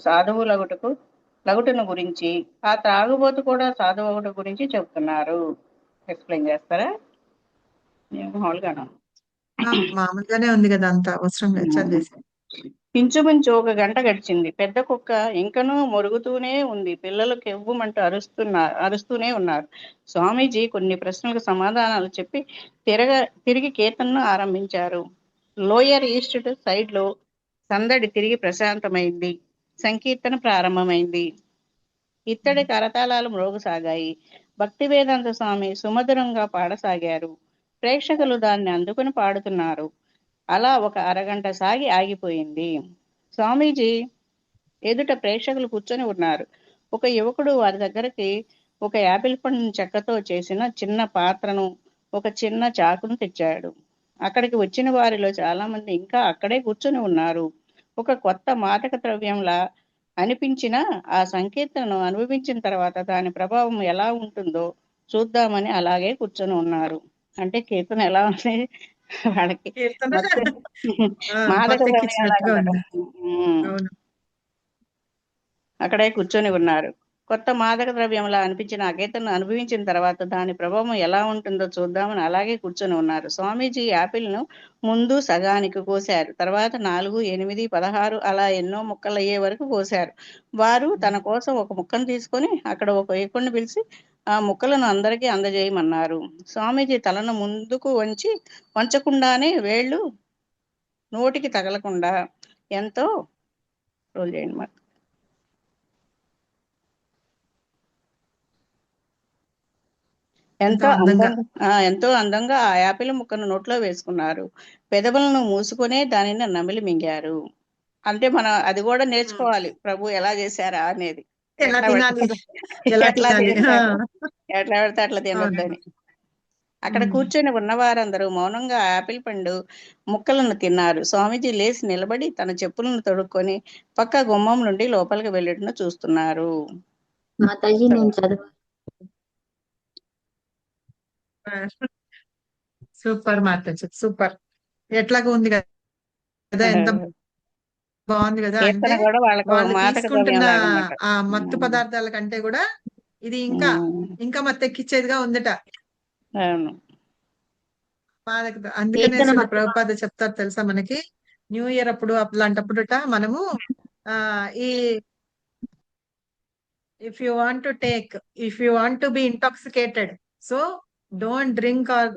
లగుటను గురించి, ఆ త్రాగుబోతు కూడా సాధువుడు గురించి చెప్తున్నారు. ఎక్స్ప్లెయిన్ చేస్తారా? నేను మామూలుగాను. మామూలుగానే ఉంది కదా, అంత అవసరం లేదు, చదివేసి. ఇంచుమించు 1 గంట గడిచింది. పెద్ద కుక్క ఇంకనూ మొరుగుతూనే ఉంది. పిల్లలు కెవ్వుమంటూ అరుస్తూనే ఉన్నారు. స్వామీజీ కొన్ని ప్రశ్నలకు సమాధానాలు చెప్పి తిరిగి కీర్తనను ఆరంభించారు. లోయర్ ఈస్ట్ సైడ్ లో సందడి తిరిగి ప్రశాంతమైంది. సంకీర్తన ప్రారంభమైంది. ఇత్తడి కరతాళాలు మ్రోగుసాగాయి. భక్తి వేదాంత స్వామి సుమధురంగా పాడసాగారు. ప్రేక్షకులు దాన్ని అందుకుని పాడుతున్నారు. అలా 1 అరగంట సాగి ఆగిపోయింది. స్వామీజీ ఎదుట ప్రేక్షకులు కూర్చొని ఉన్నారు. ఒక యువకుడు వారి దగ్గరికి ఒక యాపిల్ పండును చెక్కతో చేసిన చిన్న పాత్రను, ఒక చిన్న చాకును తెచ్చాడు. అక్కడికి వచ్చిన వారిలో చాలా మంది ఇంకా అక్కడే కూర్చొని ఉన్నారు. ఒక కొత్త మాదక ద్రవ్యంలా అనిపించిన ఆ సంకీర్తనను అనుభవించిన తర్వాత దాని ప్రభావం ఎలా ఉంటుందో చూద్దామని అలాగే కూర్చొని ఉన్నారు. అంటే కీర్తన ఎలా ఉంది వాళ్ళకి, మాదక ద్రవ్యాలు అక్కడే కూర్చొని ఉన్నారు. కొత్త మాదక ద్రవ్యంలా అనిపించిన ఆ కీర్తనను అనుభవించిన తర్వాత దాని ప్రభావం ఎలా ఉంటుందో చూద్దామని అలాగే కూర్చొని ఉన్నారు. స్వామీజీ యాపిల్ను ముందు సగానికి కోశారు. తర్వాత 4, 8, 16 అలా ఎన్నో ముక్కలు అయ్యే వరకు కోశారు. వారు తన కోసం ఒక ముక్కను తీసుకొని అక్కడ ఒక యువకుడిని పిలిచి ఆ ముక్కలను అందరికీ అందజేయమన్నారు. స్వామీజీ తలను ముందుకు వంచకుండానే వేళ్ళు నోటికి తగలకుండా ఎంతో రోల్ చేయండి మరి ఎంతో అందంగా ఆ యాపిల్ ముక్కను నోట్లో వేసుకున్నారు. పెదవులను మూసుకొనే దానిని నమిలి మింగారు. అంటే మనం అది కూడా నేర్చుకోవాలి, ప్రభు ఎలా చేశారా అనేది. ఎట్లా పెడితే అట్లా తినొద్దని. అక్కడ కూర్చొని ఉన్నవారందరూ మౌనంగా యాపిల్ పండు ముక్కలను తిన్నారు. స్వామీజీ లేచి నిలబడి తన చెప్పులను తొడుక్కొని పక్క గుమ్మం నుండి లోపలికి వెళ్ళటను చూస్తున్నారు. Super Mataji, super. ఎట్లాగా ఉంది కదా, ఎంత బాగుంది కదా. అంటే వాళ్ళు తీసుకుంటున్న ఆ మత్తు పదార్థాల కంటే కూడా ఇది ఇంకా మత్తెక్కిచ్చేదిగా ఉందట. అందుకనే ప్రభుపాద చెప్తారు తెలుసా మనకి, న్యూ ఇయర్ అప్పుడు అలాంటప్పుడుట మనము ఈ if you want to be intoxicated, so don't drink are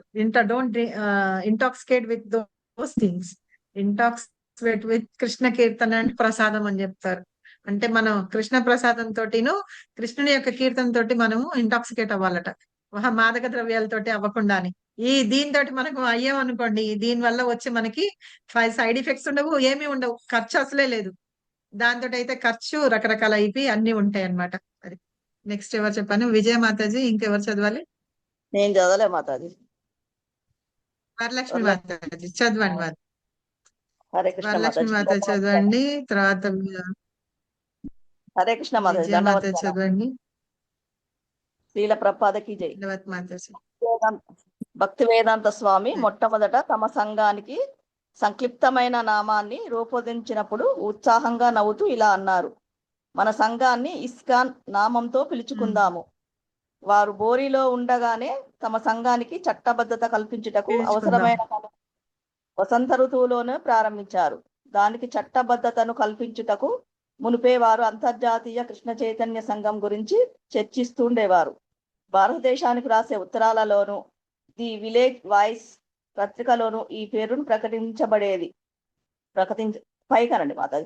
intoxicate with those things. Intoxicate with Krishna Keerthana and ప్రసాదం అని చెప్తారు. అంటే మనం కృష్ణ ప్రసాదం తోటిను కృష్ణుని యొక్క కీర్తన తోటి మనము ఇంటాక్సికేట్ అవ్వాలట, మాదక ద్రవ్యాలతోటి అవ్వకుండాని. దీంతో మనకు అయ్యాం అనుకోండి, దీని వల్ల వచ్చి మనకి సైడ్ ఎఫెక్ట్స్ ఉండవు, ఏమీ ఉండవు, ఖర్చు అసలే లేదు. దాంతో అయితే ఖర్చు రకరకాల ఇవి అన్ని ఉంటాయి అన్నమాట. అది నెక్స్ట్ ఎవరు చెప్పాను? విజయ మాతాజీ, ఇంకెవరు చదవాలి? నేను చదవలే మాతాజీ. వరలక్ష్మి మాతాజీ చదవండి. హరే కృష్ణ వరలక్ష్మి మాతాజీ చదవండి. తర్వాత హరే కృష్ణ మాతాజీ. విజయ మాతాజీ చదవండి. శ్రీల ప్రపాదకి జై. మాతాజీ. భక్తి వేదాంత స్వామి మొట్టమొదట తమ సంఘానికి సంక్లిప్తమైన నామాన్ని రూపొందించినప్పుడు ఉత్సాహంగా నవ్వుతూ ఇలా అన్నారు: మన సంఘాన్ని ఇస్కాన్ నామంతో పిలుచుకుందాము. వారు బోరిలో ఉండగానే తమ సంఘానికి చట్టబద్ధత కల్పించుటకు అవసరమైన వసంత ఋతువులోనే ప్రారంభించారు. దానికి చట్టబద్ధతను కల్పించుటకు మునిపే వారు అంతర్జాతీయ కృష్ణ చైతన్య సంఘం గురించి చర్చిస్తుండేవారు. భారతదేశానికి రాసే ఉత్తరాలలోను ది విలేజ్ వాయిస్ పత్రికలోను ఈ పేరును ప్రకటించబడేది. పైకానండి మాతాజీ,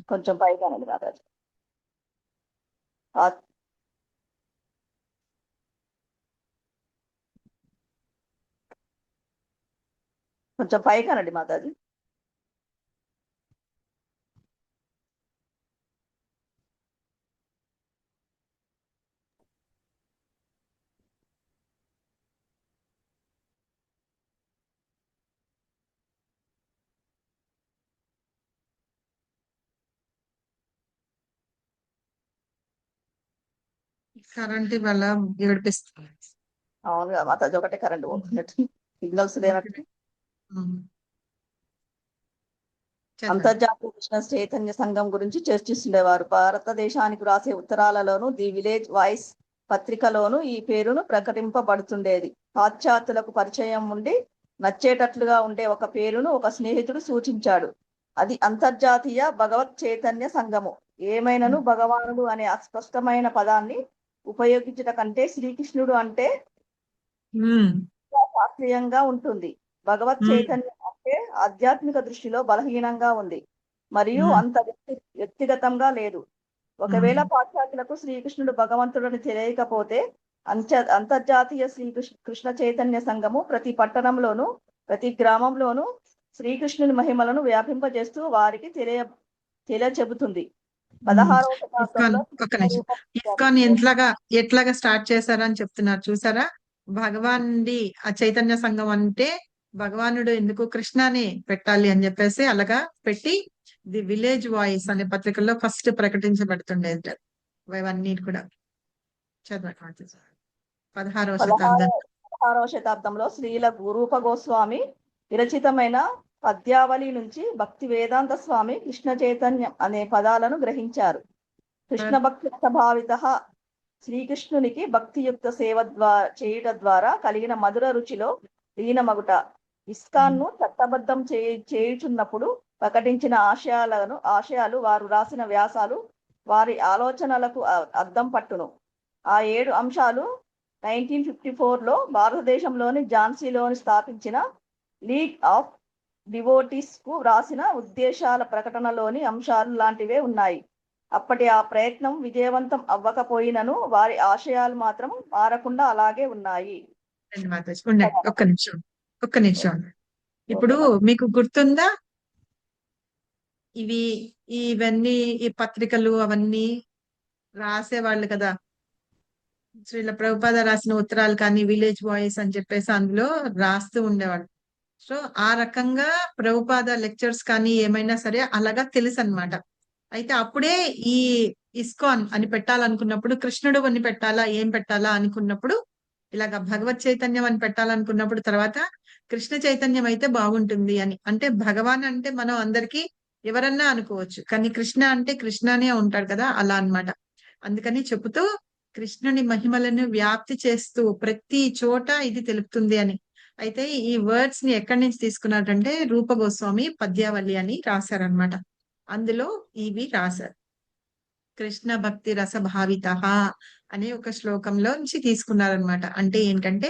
కొంచెం పైకానండి మాతాజీ. కొంచెం పైకానండి మాతాజీ. కరెంట్ వల్ల ఏడిపిస్తుంది. అవును కదా మాతాజీ, ఒకటే కరెంట్ పోతున్నట్టు, సిగ్నల్స్ లేనట్టు. చదవండి. అంతర్జాతీయ కృష్ణ చైతన్య సంఘం గురించి చర్చిస్తుండేవారు. భారతదేశానికి రాసే ఉత్తరాలలోను ది విలేజ్ వాయిస్ పత్రికలోను ఈ పేరును ప్రకటింపబడుతుండేది. పాశ్చాత్యులకు పరిచయం ఉండి నచ్చేటట్లుగా ఉండే ఒక పేరును ఒక స్నేహితుడు సూచించాడు. అది అంతర్జాతీయ భగవత్ చైతన్య సంఘము. ఏమైనను భగవానుడు అనే అస్పష్టమైన పదాన్ని ఉపయోగించట కంటే శ్రీకృష్ణుడు అంటే శాస్త్రీయంగా ఉంటుంది. భగవత్ చైతన్యం అంటే ఆధ్యాత్మిక దృష్టిలో బలహీనంగా ఉంది మరియు అంత వ్యక్తిగతంగా లేదు. ఒకవేళ పాశ్చాత్యులకు శ్రీకృష్ణుడు భగవంతుడని తెలియకపోతే అంతర్జాతీయ కృష్ణ చైతన్య సంఘము ప్రతి పట్టణంలోను ప్రతి గ్రామంలోను శ్రీకృష్ణుని మహిమలను వ్యాపింపజేస్తూ వారికి తెలియచెబుతుంది. 16వ శతాబ్దంలో ఇస్కాన్ ఎట్లాగా స్టార్ట్ చేశారని చెప్తున్నారు చూసారా. భగవానుడి ఆ చైతన్య సంఘం అంటే భగవానుడు ఎందుకు కృష్ణని పెట్టాలి అని చెప్పేసి అలాగా పెట్టి ది విలేజ్ వాయిస్ అనే పత్రికల్లో ఫస్ట్ ప్రకటించబడుతుండేది ఇవన్నీ కూడా. చదవండి. 16వ శతాబ్దంలో శ్రీల రూప గోస్వామి విరచితమైన పద్యావళి నుంచి భక్తి వేదాంత స్వామి కృష్ణ చైతన్యం అనే పదాలను గ్రహించారు. కృష్ణ భక్తి ప్రభావిత శ్రీకృష్ణునికి భక్తియుక్త సేవ చేయుట ద్వారా కలిగిన మధుర రుచిలో లీనమగుట. ఇస్కాన్ ను చట్టబద్ధం చేయుచున్నప్పుడు ప్రకటించిన ఆశయాలు వారు రాసిన వ్యాసాలు వారి ఆలోచనలకు అద్దం పట్టును. ఆ 7 అంశాలు 1954లో భారతదేశంలోని ఝాన్సీలోని స్థాపించిన లీగ్ ఆఫ్ డివోటీస్ కు రాసిన ఉద్దేశాల ప్రకటనలోని అంశాలు లాంటివే ఉన్నాయి. అప్పటి ఆ ప్రయత్నం విజయవంతం అవ్వకపోయినను వారి ఆశయాలు మాత్రం మారకుండా అలాగే ఉన్నాయి. ఒక్క నిమిషం. ఇప్పుడు మీకు గుర్తుందా ఇవన్నీ ఈ పత్రికలు అవన్నీ రాసేవాళ్ళు కదా. శ్రీల ప్రభుపాద రాసిన ఉత్తరాలు కానీ విలేజ్ వాయిస్ అని చెప్పేసి అందులో రాస్తూ ఉండేవాళ్ళు. సో ఆ రకంగా ప్రభుపాద లెక్చర్స్ కానీ ఏమైనా సరే అలాగా తెలుసు అన్నమాట. అయితే అప్పుడే ఈ ఇస్కాన్ అని పెట్టాలనుకున్నప్పుడు కృష్ణుడు అని పెట్టాలా ఏం పెట్టాలా అనుకున్నప్పుడు ఇలాగ భగవత్ చైతన్యం అని పెట్టాలనుకున్నప్పుడు తర్వాత కృష్ణ చైతన్యం అయితే బాగుంటుంది అని. అంటే భగవాన్ అంటే మనం అందరికీ ఎవరన్నా అనుకోవచ్చు, కానీ కృష్ణ అంటే కృష్ణనే ఉంటాడు కదా, అలా అన్నమాట. అందుకని చెబుతూ కృష్ణుని మహిమలను వ్యాప్తి చేస్తూ ప్రతి చోట ఇది తెలుపుతుంది అని. అయితే ఈ వర్డ్స్ ని ఎక్కడి నుంచి తీసుకున్నారంటే రూప గోస్వామి పద్యావళి అని రాశారనమాట. అందులో ఇవి రాశారు. కృష్ణ భక్తి రస భావిత అనే ఒక శ్లోకంలో నుంచి తీసుకున్నారనమాట. అంటే ఏంటంటే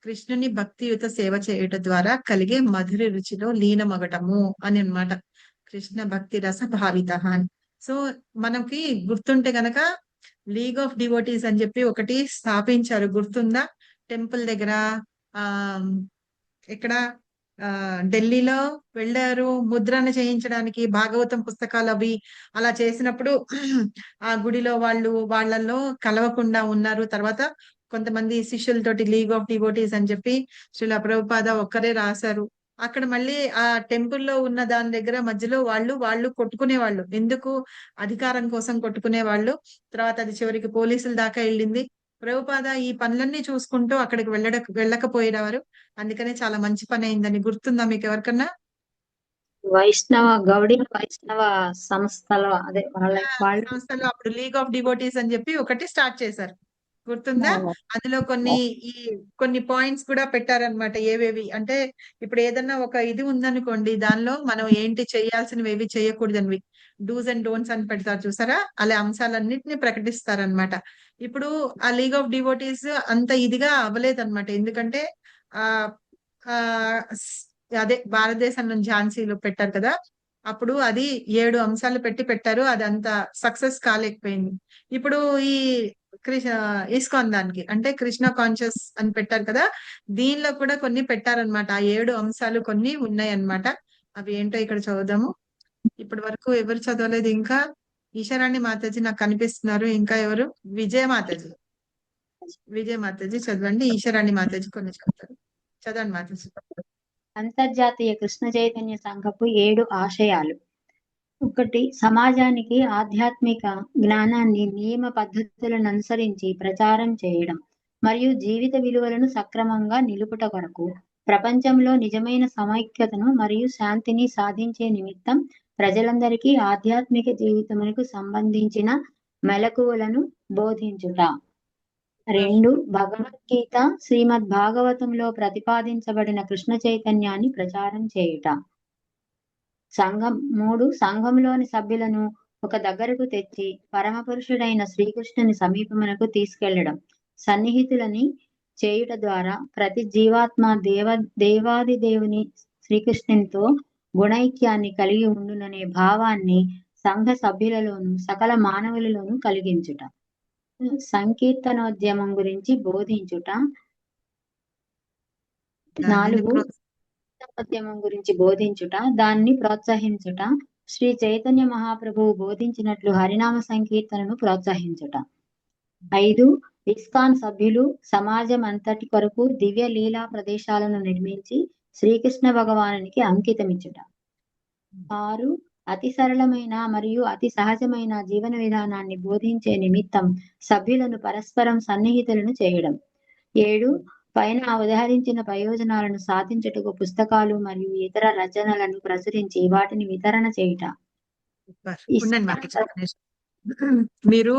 కృష్ణుని భక్తియుత సేవ చేయటం ద్వారా కలిగే మధుర రుచిలో లీనమగటము అని అన్నమాట. కృష్ణ భక్తి రస భావిత అని. సో మనకి గుర్తుంటే గనక లీగ్ ఆఫ్ డివోటీస్ అని చెప్పి ఒకటి స్థాపించారు, గుర్తుందా? టెంపుల్ దగ్గర ఇక్కడ ఢిల్లీలో వెళ్ళారు ముద్రణ చేయించడానికి భాగవతం పుస్తకాలు అవి అలా చేసినప్పుడు ఆ గుడిలో వాళ్ళల్లో కలవకుండా ఉన్నారు. తర్వాత కొంతమంది శిష్యులతోటి లీగ్ ఆఫ్ డివోటీస్ అని చెప్పి శ్రీల ప్రభుపాద ఒక్కరే రాశారు. అక్కడ మళ్ళీ ఆ టెంపుల్లో ఉన్న దాని దగ్గర మధ్యలో వాళ్ళు కొట్టుకునేవాళ్ళు. ఎందుకు? అధికారం కోసం కొట్టుకునేవాళ్ళు. తర్వాత అది చివరికి పోలీసుల దాకా వెళ్ళింది. ప్రభుపాద ఈ పనులన్నీ చూసుకుంటూ అక్కడికి వెళ్ళకపోయేవారు. అందుకనే చాలా మంచి పని అయిందని. గుర్తుందా మీకు ఎవరికన్నా? గౌడీ వైష్ణవ సంస్థలో అదే సంస్థలో అప్పుడు లీగ్ ఆఫ్ డివోటీస్ అని చెప్పి ఒకటి స్టార్ట్ చేశారు, గుర్తుందా? అందులో కొన్ని పాయింట్స్ కూడా పెట్టారనమాట. ఏవేవి అంటే ఇప్పుడు ఏదన్నా ఒక ఇది ఉందనుకోండి, దానిలో మనం ఏంటి చేయాల్సినవి ఏవి చేయకూడదనివి డూస్ అండ్ డోంట్స్ అని పెడతారు చూసారా, అలా అంశాలన్నింటినీ ప్రకటిస్తారనమాట. ఇప్పుడు ఆ లీగ్ ఆఫ్ డివోటీస్ అంత ఇదిగా అవ్వలేదన్నమాట. ఎందుకంటే అదే భారతదేశం నుంచి ఝాన్సీలో పెట్టారు కదా, అప్పుడు అది 7 అంశాలు పెట్టారు. అది అంత సక్సెస్ కాలేకపోయింది. ఇప్పుడు ఈ ఇస్కాన్ దానికి అంటే కృష్ణ కాన్షియస్ అని పెట్టారు కదా, దీనిలో కూడా కొన్ని పెట్టారనమాట. ఆ 7 అంశాలు కొన్ని ఉన్నాయి అన్నమాట. అవి ఏంటో ఇక్కడ చదువుదాము. ఇప్పటి వరకు ఎవరు చదవలేదు ఇంకా? ఈశ్వరాణి మాతాజీ నాకు కనిపిస్తున్నారు. ఇంకా ఎవరు? విజయ మాతాజీ చదవండి. ఈశ్వరాణి మాతాజీ కొన్ని చదువుతారు. చదవండి మాతాజీ. అంతర్జాతీయ కృష్ణ చైతన్య సంఘపు 7 ఆశయాలు. ఒకటి, సమాజానికి ఆధ్యాత్మిక జ్ఞానాన్ని నియమ పద్ధతులను అనుసరించి ప్రచారం చేయడం మరియు జీవిత విలువలను సక్రమంగా నిలుపుట కొరకు ప్రపంచంలో నిజమైన సమైక్యతను మరియు శాంతిని సాధించే నిమిత్తం ప్రజలందరికీ ఆధ్యాత్మిక జీవితమునకు సంబంధించిన మెలకువలను బోధించుట. 2, భగవద్గీత శ్రీమద్ భాగవతంలో ప్రతిపాదించబడిన కృష్ణ చైతన్యాన్ని ప్రచారం చేయుట. 3, సంఘంలోని సభ్యులను ఒక దగ్గరకు తెచ్చి పరమపురుషుడైన శ్రీకృష్ణుని సమీపమునకు తీసుకెళ్లడం, సన్నిహితులని చేయుట ద్వారా ప్రతి జీవాత్మ దేవాది దేవుని శ్రీకృష్ణునితో గుణైక్యాన్ని కలిగి ఉండుననే భావాన్ని సంఘ సభ్యులలోను సకల మానవులలోను కలిగించుట. సంకీర్తనోద్యమం గురించి బోధించుట. 4, ఉద్యమం గురించి బోధించుట, దాన్ని ప్రోత్సహించుట. శ్రీ చైతన్య మహాప్రభువు బోధించినట్లు హరినామ సంకీర్తనను ప్రోత్సహించుట. 5, ఇస్కాన్ సభ్యులు సమాజం అంతటి కొరకు దివ్య లీలా ప్రదేశాలను నిర్మించి శ్రీకృష్ణ భగవానునికి అంకితమిచ్చుట. 6, అతి సరళమైన మరియు అతి సహజమైన జీవన విధానాన్ని బోధించే నిమిత్తం సభ్యులను పరస్పరం సన్నిహితులను చేయడం. 7, పైన ఉదహరించిన ప్రయోజనాలను సాధించుటకు పుస్తకాలు మరియు ఇతర రచనలను ప్రచురించి వాటిని వితరణ చేయుట. ఉండండి మాకు ఒక్క నిమిషం. మీరు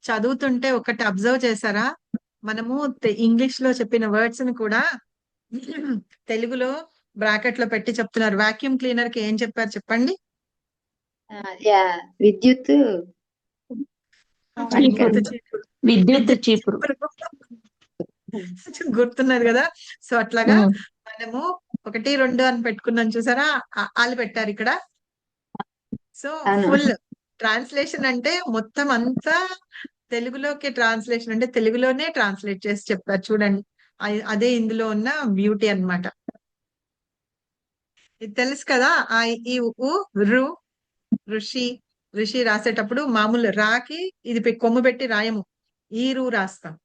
చదువుతుంటే ఒకటి అబ్జర్వ్ చేశారా? మనము ఇంగ్లీష్ లో చెప్పిన వర్డ్స్ ని కూడా తెలుగులో బ్రాకెట్ లో పెట్టి చెప్తున్నారు. వాక్యూమ్ క్లీనర్ కి ఏం చెప్పారు చెప్పండి? విద్యుత్ విద్యుత్ చీపురు. గుర్తున్నది కదా? సో అట్లాగా మనము 1, 2 అని పెట్టుకున్నాం చూసారా? వాళ్ళు పెట్టారు ఇక్కడ. సో ఫుల్ ట్రాన్స్లేషన్ అంటే మొత్తం అంతా తెలుగులోకి ట్రాన్స్లేషన్ అంటే తెలుగులోనే ట్రాన్స్లేట్ చేసి చెప్పారు చూడండి. అదే ఇందులో ఉన్న బ్యూటీ అన్నమాట. ఇది తెలుసు కదా? ఈ రు ఋషి ఋషి రాసేటప్పుడు మామూలు రాకి ఇది కొమ్ము పెట్టి రాయము, ఈ రు రాస్తాం.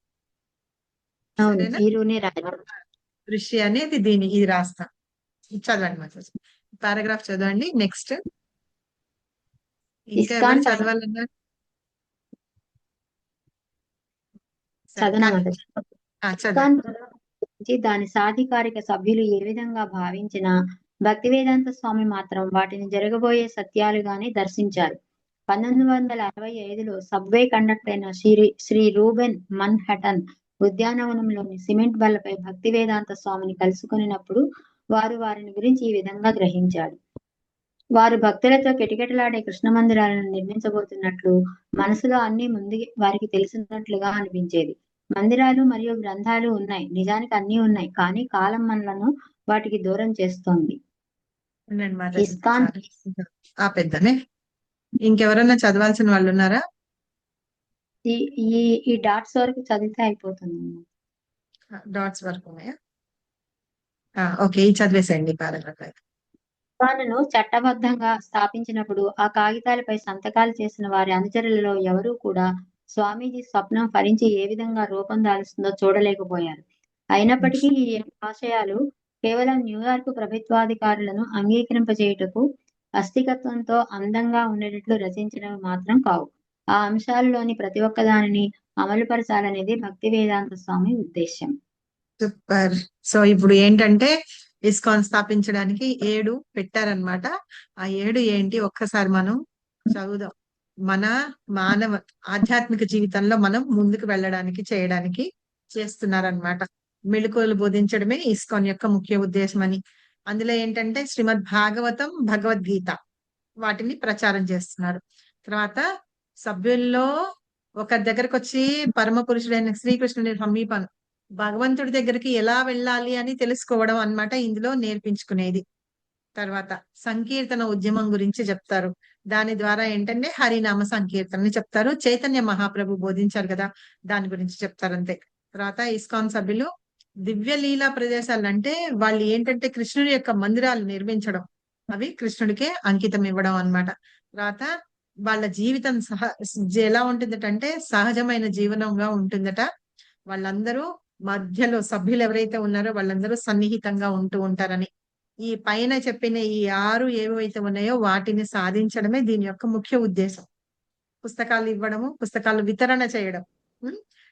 ఋషి అనేది దీని ఇది రాస్తాం. చదవండి మా పారాగ్రాఫ్ చదవండి. నెక్స్ట్ ఇంకా ఎవరు చదవాలన్నా దాని సాధికారిక సభ్యులు ఏ విధంగా భావించిన భక్తి వేదాంత స్వామి మాత్రం వాటిని జరగబోయే సత్యాలుగానే దర్శించారు. 1965లో సబ్వే కండక్ట్ అయిన శ్రీ రూబెన్ మన్హటన్ ఉద్యానవనంలోని సిమెంట్ బల్లపై భక్తి వేదాంత స్వామిని కలుసుకున్నప్పుడు వారిని గురించి ఈ విధంగా గ్రహించాడు. వారు భక్తులతో కిటకిటలాడే కృష్ణ మందిరాలను నిర్మించబోతున్నట్లు మనసులో అన్ని ముందు వారికి తెలిసినట్లుగా అనిపించేది. మందిరాలు మరియు గ్రంథాలు ఉన్నాయి, నిజానికి అన్ని ఉన్నాయి, కానీ కాలం మనలను వాటికి దూరం చేస్తోంది. ఇస్కాన్ పెద్దనే ఇంకెవరన్నా చదవాల్సిన వాళ్ళు ఉన్నారా? ఈ డాట్స్ వరకు చదివితే అయిపోతుంది. డాట్స్ వరకు ఉన్నాయా? Okay, చదివేసేయండి paragraph. ఇస్కాన్ను చట్టబద్ధంగా స్థాపించినప్పుడు ఆ కాగితాలపై సంతకాలు చేసిన వారి అనుచరులలో ఎవరూ కూడా స్వామీజీ స్వప్నం ఫలించి ఏ విధంగా రూపం దాల్స్తుందో చూడలేకపోయారు. అయినప్పటికీ ఈ ఆశయాలు కేవలం న్యూయార్క్ ప్రభుత్వాధికారులను అంగీకరింపజేయుటకు అస్థికత్వంతో అందంగా ఉండేటట్లు రచించినవి మాత్రం కావు. ఆ అంశాలలోని ప్రతి ఒక్క దానిని అమలుపరచాలనేది భక్తి వేదాంత స్వామి ఉద్దేశ్యం. సూపర్. సో ఇప్పుడు ఏంటంటే ఇస్కాన్ స్థాపించడానికి 7 పెట్టారనమాట. ఆ 7 ఏంటి ఒక్కసారి మనం చదువుదాం. మన మానవ ఆధ్యాత్మిక జీవితంలో మనం ముందుకు వెళ్ళడానికి చేయడానికి చేస్తున్నారనమాట. మెళుకువలు బోధించడమే ఇస్కాన్ యొక్క ముఖ్య ఉద్దేశం అని. అందులో ఏంటంటే శ్రీమద్ భాగవతం, భగవద్గీత వాటిని ప్రచారం చేస్తున్నారు. తర్వాత సభ్యుల్లో ఒకరి దగ్గరకు వచ్చి పరమ పురుషుడైన శ్రీకృష్ణుని సమీపం భగవంతుడి దగ్గరికి ఎలా వెళ్ళాలి అని తెలుసుకోవడం అన్నమాట ఇందులో నేర్పించుకునేది. తర్వాత సంకీర్తన ఉద్యమం గురించి చెప్తారు. దాని ద్వారా ఏంటంటే హరినామ సంకీర్తనని చెప్తారు. చైతన్య మహాప్రభు బోధించారు కదా, దాని గురించి చెప్తారు అంతే. తర్వాత ఇస్కాన్ సభ్యులు దివ్య లీలా ప్రదేశాలు అంటే వాళ్ళు ఏంటంటే కృష్ణుడి యొక్క మందిరాలు నిర్మించడం, అవి కృష్ణుడికే అంకితం ఇవ్వడం అన్నమాట. తర్వాత వాళ్ళ జీవితం ఎలా ఉంటుందటంటే సహజమైన జీవనంగా ఉంటుందట. వాళ్ళందరూ మధ్యలో సభ్యులు ఎవరైతే ఉన్నారో వాళ్ళందరూ సన్నిహితంగా ఉంటూ ఉంటారని. ఈ పైన చెప్పిన ఈ 6 ఏవైతే ఉన్నాయో వాటిని సాధించడమే దీని యొక్క ముఖ్య ఉద్దేశం. పుస్తకాలు ఇవ్వడము, పుస్తకాలు వితరణ చేయడం,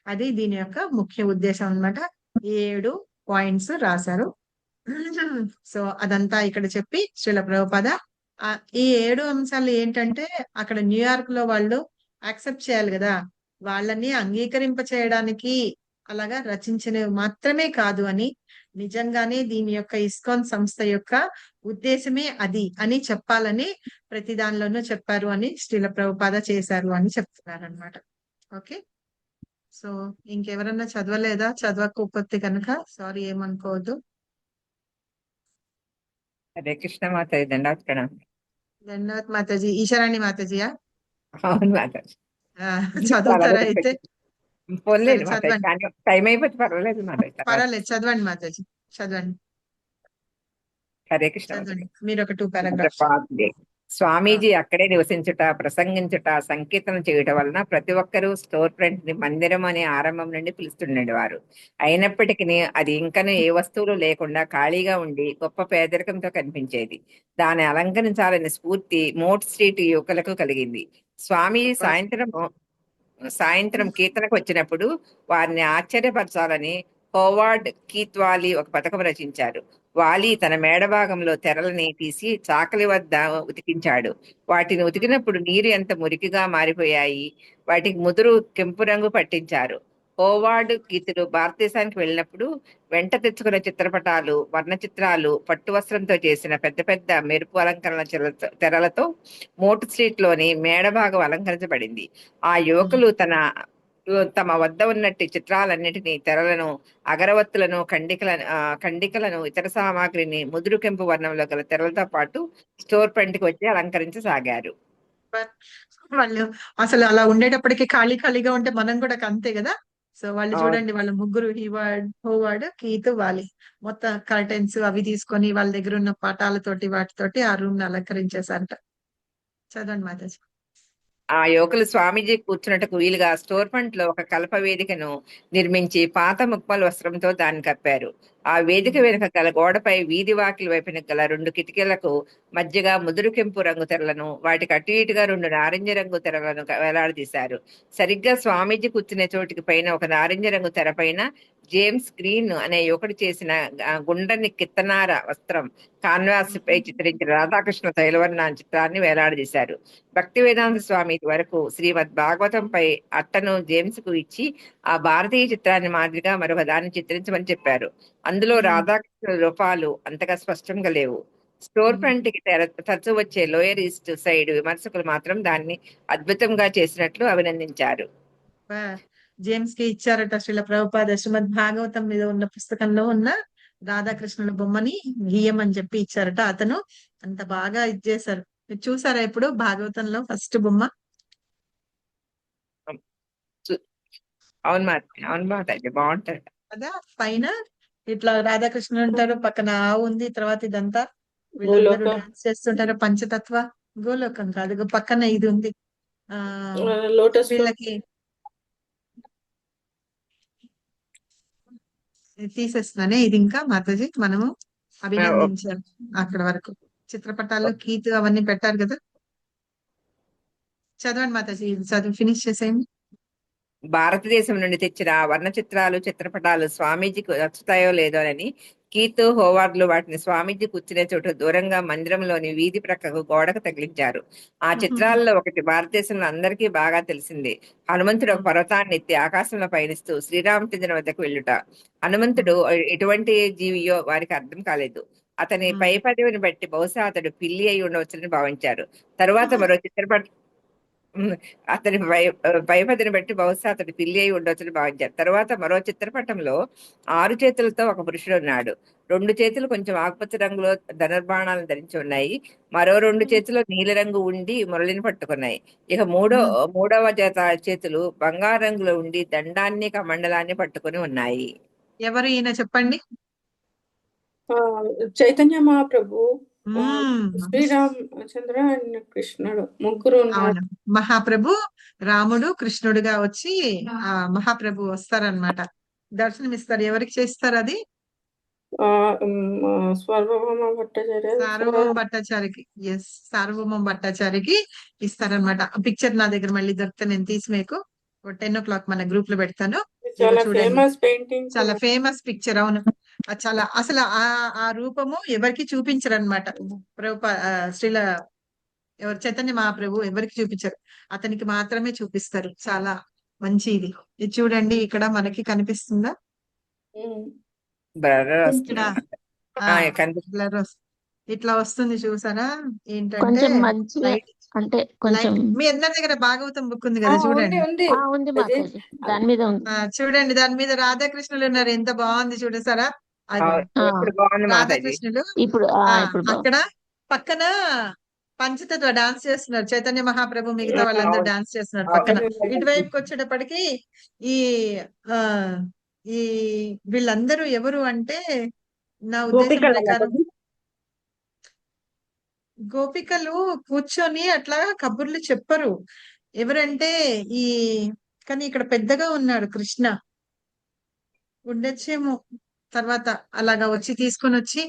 అది దీని యొక్క ముఖ్య ఉద్దేశం అన్నమాట. 7 పాయింట్స్ రాశారు. సో అదంతా ఇక్కడ చెప్పి శ్రీల ప్రభుపాద ఈ 7 అంశాలు ఏంటంటే అక్కడ న్యూయార్క్ లో వాళ్ళు యాక్సెప్ట్ చేయాలి కదా, వాళ్ళని అంగీకరింప చేయడానికి అలాగా రచించినవి మాత్రమే కాదు అని, నిజంగానే దీని యొక్క ఇస్కాన్ సంస్థ యొక్క ఉద్దేశమే అది అని చెప్పాలని ప్రతి దానిలోనూ చెప్పారు అని శ్రీల ప్రభుపాద చేశారు అని చెప్తున్నారు అనమాట. ఓకే, సో ఇంకెవరన్నా చదవలేదా? చదవకపోతే కనుక సారీ, ఏమనుకోవద్దు. హరే కృష్ణ మాతాజీ, దండాత్ప్రణాం. ధన్యవాద్ మాతాజీ. ఈశ్వరాణి మాతాజీయా? అవును మాతాజీ. చదువుతారా అయితే? పోలేదు సరే, మాతాజీ, చదవండి. కానీ టైం అయిపోతే పర్వాలేదు మాతాజీ. పర్వాలేదు, చదవండి మాతాజీ, చదవండి. హరే కృష్ణ చదవండి మాతాజీ. మీరు ఒక 2 పారాగ్రాఫ్స్. స్వామీజీ అక్కడే నివసించుట, ప్రసంగించుట, సంకీర్తన చేయుట వలన ప్రతి ఒక్కరూ స్టోర్ ఫ్రంట్ ని మందిరం అనే ఆరంభం నుండి పిలుస్తుండేవారు. అయినప్పటికీ అది ఇంకనూ ఏ వస్తువులు లేకుండా ఖాళీగా ఉండి గొప్ప పేదరికంతో కనిపించేది. దాన్ని అలంకరించాలనే స్ఫూర్తి మోట్ స్ట్రీట్ యువకులకు కలిగింది. స్వామీజీ సాయంత్రం కీర్తనకు వచ్చినప్పుడు వారిని ఆశ్చర్యపరచాలని హోవార్డ్ కీత్ వాలీ ఒక పథకం రచించారు. వాలీ తన మేడభాగంలో తెరలని తీసి చాకలి వద్ద ఉతికించాడు. వాటిని ఉతికినప్పుడు నీరు ఎంత మురికిగా మారిపోయాయి. వాటికి ముదురు కెంపు రంగు పట్టించారు. హోవార్డ్ కీతులు భారతదేశానికి వెళ్ళినప్పుడు వెంట తెచ్చుకున్న చిత్రపటాలు, వర్ణ చిత్రాలు, పట్టు వస్త్రంతో చేసిన పెద్ద పెద్ద మెరుపు అలంకరణ తెరలతో మోట్ స్ట్రీట్ లోని మేడభాగం అలంకరించబడింది. ఆ యువకులు తమ వద్ద ఉన్నట్టు చిత్రాలన్నిటినీ, తెరలను, అగరవత్తులను, ఖండికలను, ఇతర సామాగ్రిని ముదురు కెంపు వర్ణంలో గల తెరలతో పాటు స్టోర్ ఫ్రంట్ కి వచ్చి అలంకరించసాగారు. వాళ్ళు అసలు అలా ఉండేటప్పటికి ఖాళీగా ఉంటే మనం కూడా అంతే కదా. సో వాళ్ళు చూడండి, వాళ్ళ ముగ్గురు హోవార్డ్, కీత్, వాలి మొత్తం కర్టెన్స్ అవి తీసుకొని వాళ్ళ దగ్గర ఉన్న పటాలతోటి వాటితోటి ఆ రూమ్ ని అలంకరించేసారట. చదవండి మాతాజీ. ఆ యువకులు స్వామీజీ కూర్చున్నట్టుకు వీలుగా స్టోర్ ఫ్రంట్ లో ఒక కల్ప వేదికను నిర్మించి పాత ముక్మల్ వస్త్రంతో దాన్ని కప్పారు. ఆ వేదిక వెనుక గల గోడపై వీధి వాకిలి వైపున గల 2 కిటికీలకు మధ్యగా ముదురు కెంపు రంగు తెరలను, వాటికి అటు ఇటుగా 2 నారింజ రంగు తెరలను వేలాడదీశారు. సరిగ్గా స్వామీజీ కూర్చునే చోటికి పైన ఒక నారింజ రంగు తెర పైన జేమ్స్ గ్రీన్ అనే యువకుడు చేసిన గుండ్రని కిత్తనార వస్త్రం కాన్వాస్ పై చిత్రించిన రాధాకృష్ణ తైలవర్ణ చిత్రాన్ని వేలాడదీశారు. భక్తి వేదాంత స్వామి వరకు శ్రీమద్ భాగవతంపై అట్టను జేమ్స్ కు ఇచ్చి ఆ భారతీయ చిత్రాన్ని మాదిరిగా మరొక దాన్ని చిత్రించమని చెప్పారు. అందులో రాధాకృష్ణ రూపాలు అంతగా స్పష్టంగా లేవు. స్టోర్ ఫ్రంట్ కి తరచు వచ్చే లోయర్ ఈస్ట్ సైడ్ విమర్శకులు మాత్రం దాన్ని అద్భుతంగా చేసినట్లు అభినందించారు. జేమ్స్ కి ఇచ్చారట శ్రీల ప్రభుపాద. శ్రీమద్ భాగవతం మీద ఉన్న పుస్తకంలో ఉన్న రాధాకృష్ణుల బొమ్మని గీయమని చెప్పి ఇచ్చారట. అతను అంత బాగా ఇచ్చేసారు. మీరు చూసారా ఇప్పుడు భాగవతంలో ఫస్ట్ బొమ్మ? అవును మాతాజీ, బాగుంటది కదా. పైన ఇట్లా రాధాకృష్ణుడు ఉంటారు, పక్కన ఆవు ఉంది, తర్వాత ఇదంతా వీళ్ళందరూ డాన్స్ చేస్తుంటారు. పంచతత్వ గోలోకం కాదు, పక్కన ఇది ఉంది. వీళ్ళకి తీసేస్తున్నానే ఇది. ఇంకా మాతాజీ మనము అభినందించారు అక్కడ వరకు. చిత్రపటాలు, కీతు అవన్నీ పెట్టారు కదా. చదవండి మాతాజీ, చదివి ఫినిష్ చేసేయండి. భారతదేశం నుండి తెచ్చిన వర్ణ చిత్రాలు, చిత్రపటాలు స్వామీజీకి నచ్చుతాయో లేదోనని కీత్, హోవార్డ్లు వాటిని స్వామీజీ కూర్చునే చోటు దూరంగా మందిరంలోని వీధి ప్రక్కకు గోడకు తగిలించారు. ఆ చిత్రాల్లో ఒకటి భారతదేశంలో అందరికీ బాగా తెలిసింది. హనుమంతుడు ఒక పర్వతాన్ని ఎత్తి ఆకాశంలో పయనిస్తూ శ్రీరామచంద్రుని వద్దకు వెళ్ళుట. హనుమంతుడు ఎటువంటి జీవియో వారికి అర్థం కాలేదు. అతని పై పదవిని బట్టి బహుశా అతడు పిల్లి అయి ఉండవచ్చని భావించారు. తరువాత మరో అతని పైపదిని బట్టి బహుశా అతడు పిల్లి అయి ఉండవచ్చని భావించారు. తర్వాత మరో చిత్రపటంలో 6 చేతులతో ఒక పురుషుడు ఉన్నాడు. 2 చేతులు కొంచెం ఆకుపచ్చ రంగులో ధనుర్బాణాలను ధరించి ఉన్నాయి. మరో 2 చేతులు నీలిరంగు ఉండి మురళిని పట్టుకున్నాయి. ఇక మూడవ చేతులు బంగారు రంగులో ఉండి దండాన్ని, కమండలాన్ని పట్టుకుని ఉన్నాయి. ఎవరు ఈయన చెప్పండి? చైతన్య మహాప్రభు, శ్రీరామచంద్ర అండ్ కృష్ణుడు ముగ్గురు ఉన్నారు. మహాప్రభు రాముడు కృష్ణుడుగా వచ్చి ఆ మహాప్రభు వస్తారనమాట, దర్శనం ఇస్తారు. ఎవరికి చేస్తారు అది? స్వర్వభౌమ భట్టాచార్య సార్వభౌమ భట్టాచారికి సార్వభౌమ భట్టాచారికి ఇస్తారనమాట. ఆ పిక్చర్ నా దగ్గర మళ్ళీ దొరికితే నేను తీసి మీకు 10 o'clock మన గ్రూప్ లో పెడతాను. చాలా చూడండి, ఫేమస్ పెయింటింగ్. చాలా ఫేమస్ పిక్చర్. అవును, అది చాలా అసలు ఆ రూపము ఎవరికి చూపించరు అనమాట. శ్రీల ఎవరు చైతన్య మహాప్రభు ఎవరికి చూపించరు, అతనికి మాత్రమే చూపిస్తారు. చాలా మంచి ఇది చూడండి, ఇక్కడ మనకి కనిపిస్తుందా? ఇక్కడ బ్లర్ ఇట్లా వస్తుంది చూసారా? ఏంటంటే కొంచెం మంచిగా అంటే కొంచెం మీ అందరి దగ్గర భాగవతం బుక్ ఉంది కదా, చూడండి. ఉంది మాతాజీ, దాని మీద ఉంది. చూడండి, దాని మీద రాధాకృష్ణులు ఉన్నారు. ఎంత బాగుంది చూడసారా? రాధాకృష్ణులు ఇప్పుడు అక్కడ పక్కన పంచతత్వ డాన్స్ చేస్తున్నారు. చైతన్య మహాప్రభు మిగతా వాళ్ళందరూ డాన్స్ చేస్తున్నారు పక్కన. ఇటువైపుకి వచ్చేటప్పటికి ఈ ఈ వీళ్ళందరూ ఎవరు అంటే, నా ఉద్దేశం ప్రకారం గోపికలు కూర్చొని అట్లా కబుర్లు చెప్పరు. ఎవరంటే కానీ ఇక్కడ పెద్దగా ఉన్నాడు కృష్ణ, ఉండొచ్చేమో. తర్వాత అలాగా వచ్చి తీసుకొని వచ్చి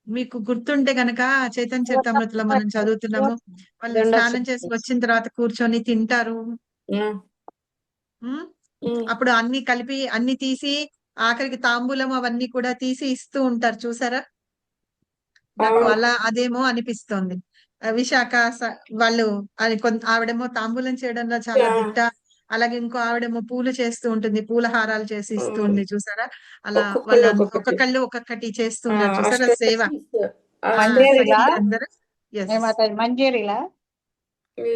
మీకు గుర్తుంటే గనక చైతన్య చరితామృతిలో మనం చదువుతున్నాము, వాళ్ళు స్నానం చేసి వచ్చిన తర్వాత కూర్చొని తింటారు. అప్పుడు అన్ని కలిపి అన్ని తీసి ఆఖరికి తాంబూలం అవన్నీ కూడా తీసి ఇస్తూ ఉంటారు చూసారా? నాకు అలా అదేమో అనిపిస్తోంది. విశాఖ వాళ్ళు ఆవిడేమో తాంబూలం చేయడంలో చాలా దిట్ట, అలాగే ఇంకో ఆవిడేమో పూలు చేస్తూ ఉంటుంది, పూల హారాలు చేసి ఇస్తూ ఉంది చూసారా? అలా వాళ్ళ ఒక్కొక్కళ్ళు ఒక్కొక్కటి చేస్తూ ఉన్నారు చూసారా? సేవ.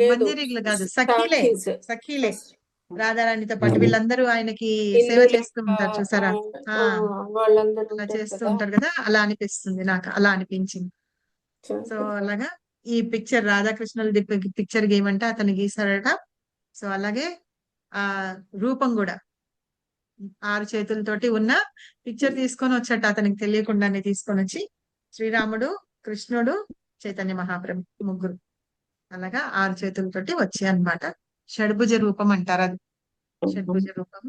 మంజరీలు కాదు, సఖీలే రాధారాణితో పాటు వీళ్ళందరూ ఆయనకి సేవ చేస్తూ ఉంటారు చూసారా? అలా చేస్తూ ఉంటారు కదా, అలా అనిపిస్తుంది నాకు, అలా అనిపించింది. సో అలాగా ఈ పిక్చర్ రాధాకృష్ణుల పిక్చర్ గేమంటే అతను గీసాడట. సో అలాగే ఆ రూపం కూడా 6 చేతులతోటి ఉన్న పిక్చర్ తీసుకొని వచ్చాట, అతనికి తెలియకుండానే తీసుకొని వచ్చి. శ్రీరాముడు, కృష్ణుడు, చైతన్య మహాప్రభు ముగ్గురు అలాగా 6 చేతులతోటి వచ్చి అన్నమాట. షడ్భుజ రూపం అంటారు, అది షడ్భుజ రూపం.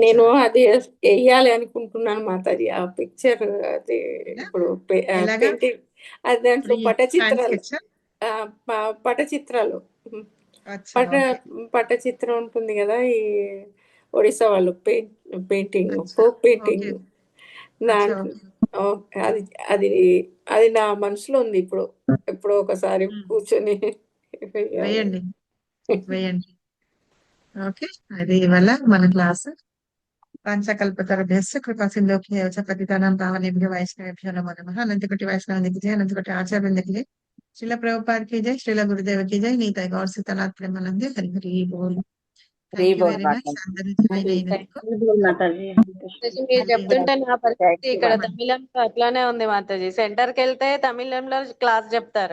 నేను అది వేయాలి అనుకుంటున్నాను మాతాజీ, ఆ పిక్చర్. అది ఇప్పుడు పెయింటింగ్, అది దాంట్లో పటచిత్రాలు పటచిత్రం ఉంటుంది కదా, ఈ ఒడిశా వాళ్ళు పెయింటింగ్, ఫోక్ పెయింటింగ్. అది అది అది నా మనసులో ఉంది. ఇప్పుడు ఒకసారి కూర్చొని వేయండి. ఓకే, అది ఇవాళ మన క్లాస్. పంచకల్పతరుభ్యశ్చ కృపా సింధుభ్యో పతితానాం పావనేభ్యో వైష్ణవేభ్యో నమో నమః. అనంతకోటి వైష్ణవానికి జై, అనంతకోటి ఆచార్యునికి జై. శ్రీల ప్రభుపాద్ కి జై, శ్రీల గురుదేవ కి జై. నీతాయ్ గౌర్ సీతానాథ్ ప్రేమానందే. హరి హరి బోల్. థ్యాంక్ యూ వెరీ మచ్ అందరూ జాయిన్ అయినందుకు. మీరు చెప్తుంటే నా పరిస్థితి ఇక్కడ తమిళంలో అట్లానే ఉంది మాతాజీ. సెంటర్కి వెళ్తే తమిళంలో క్లాస్ చెప్తారు.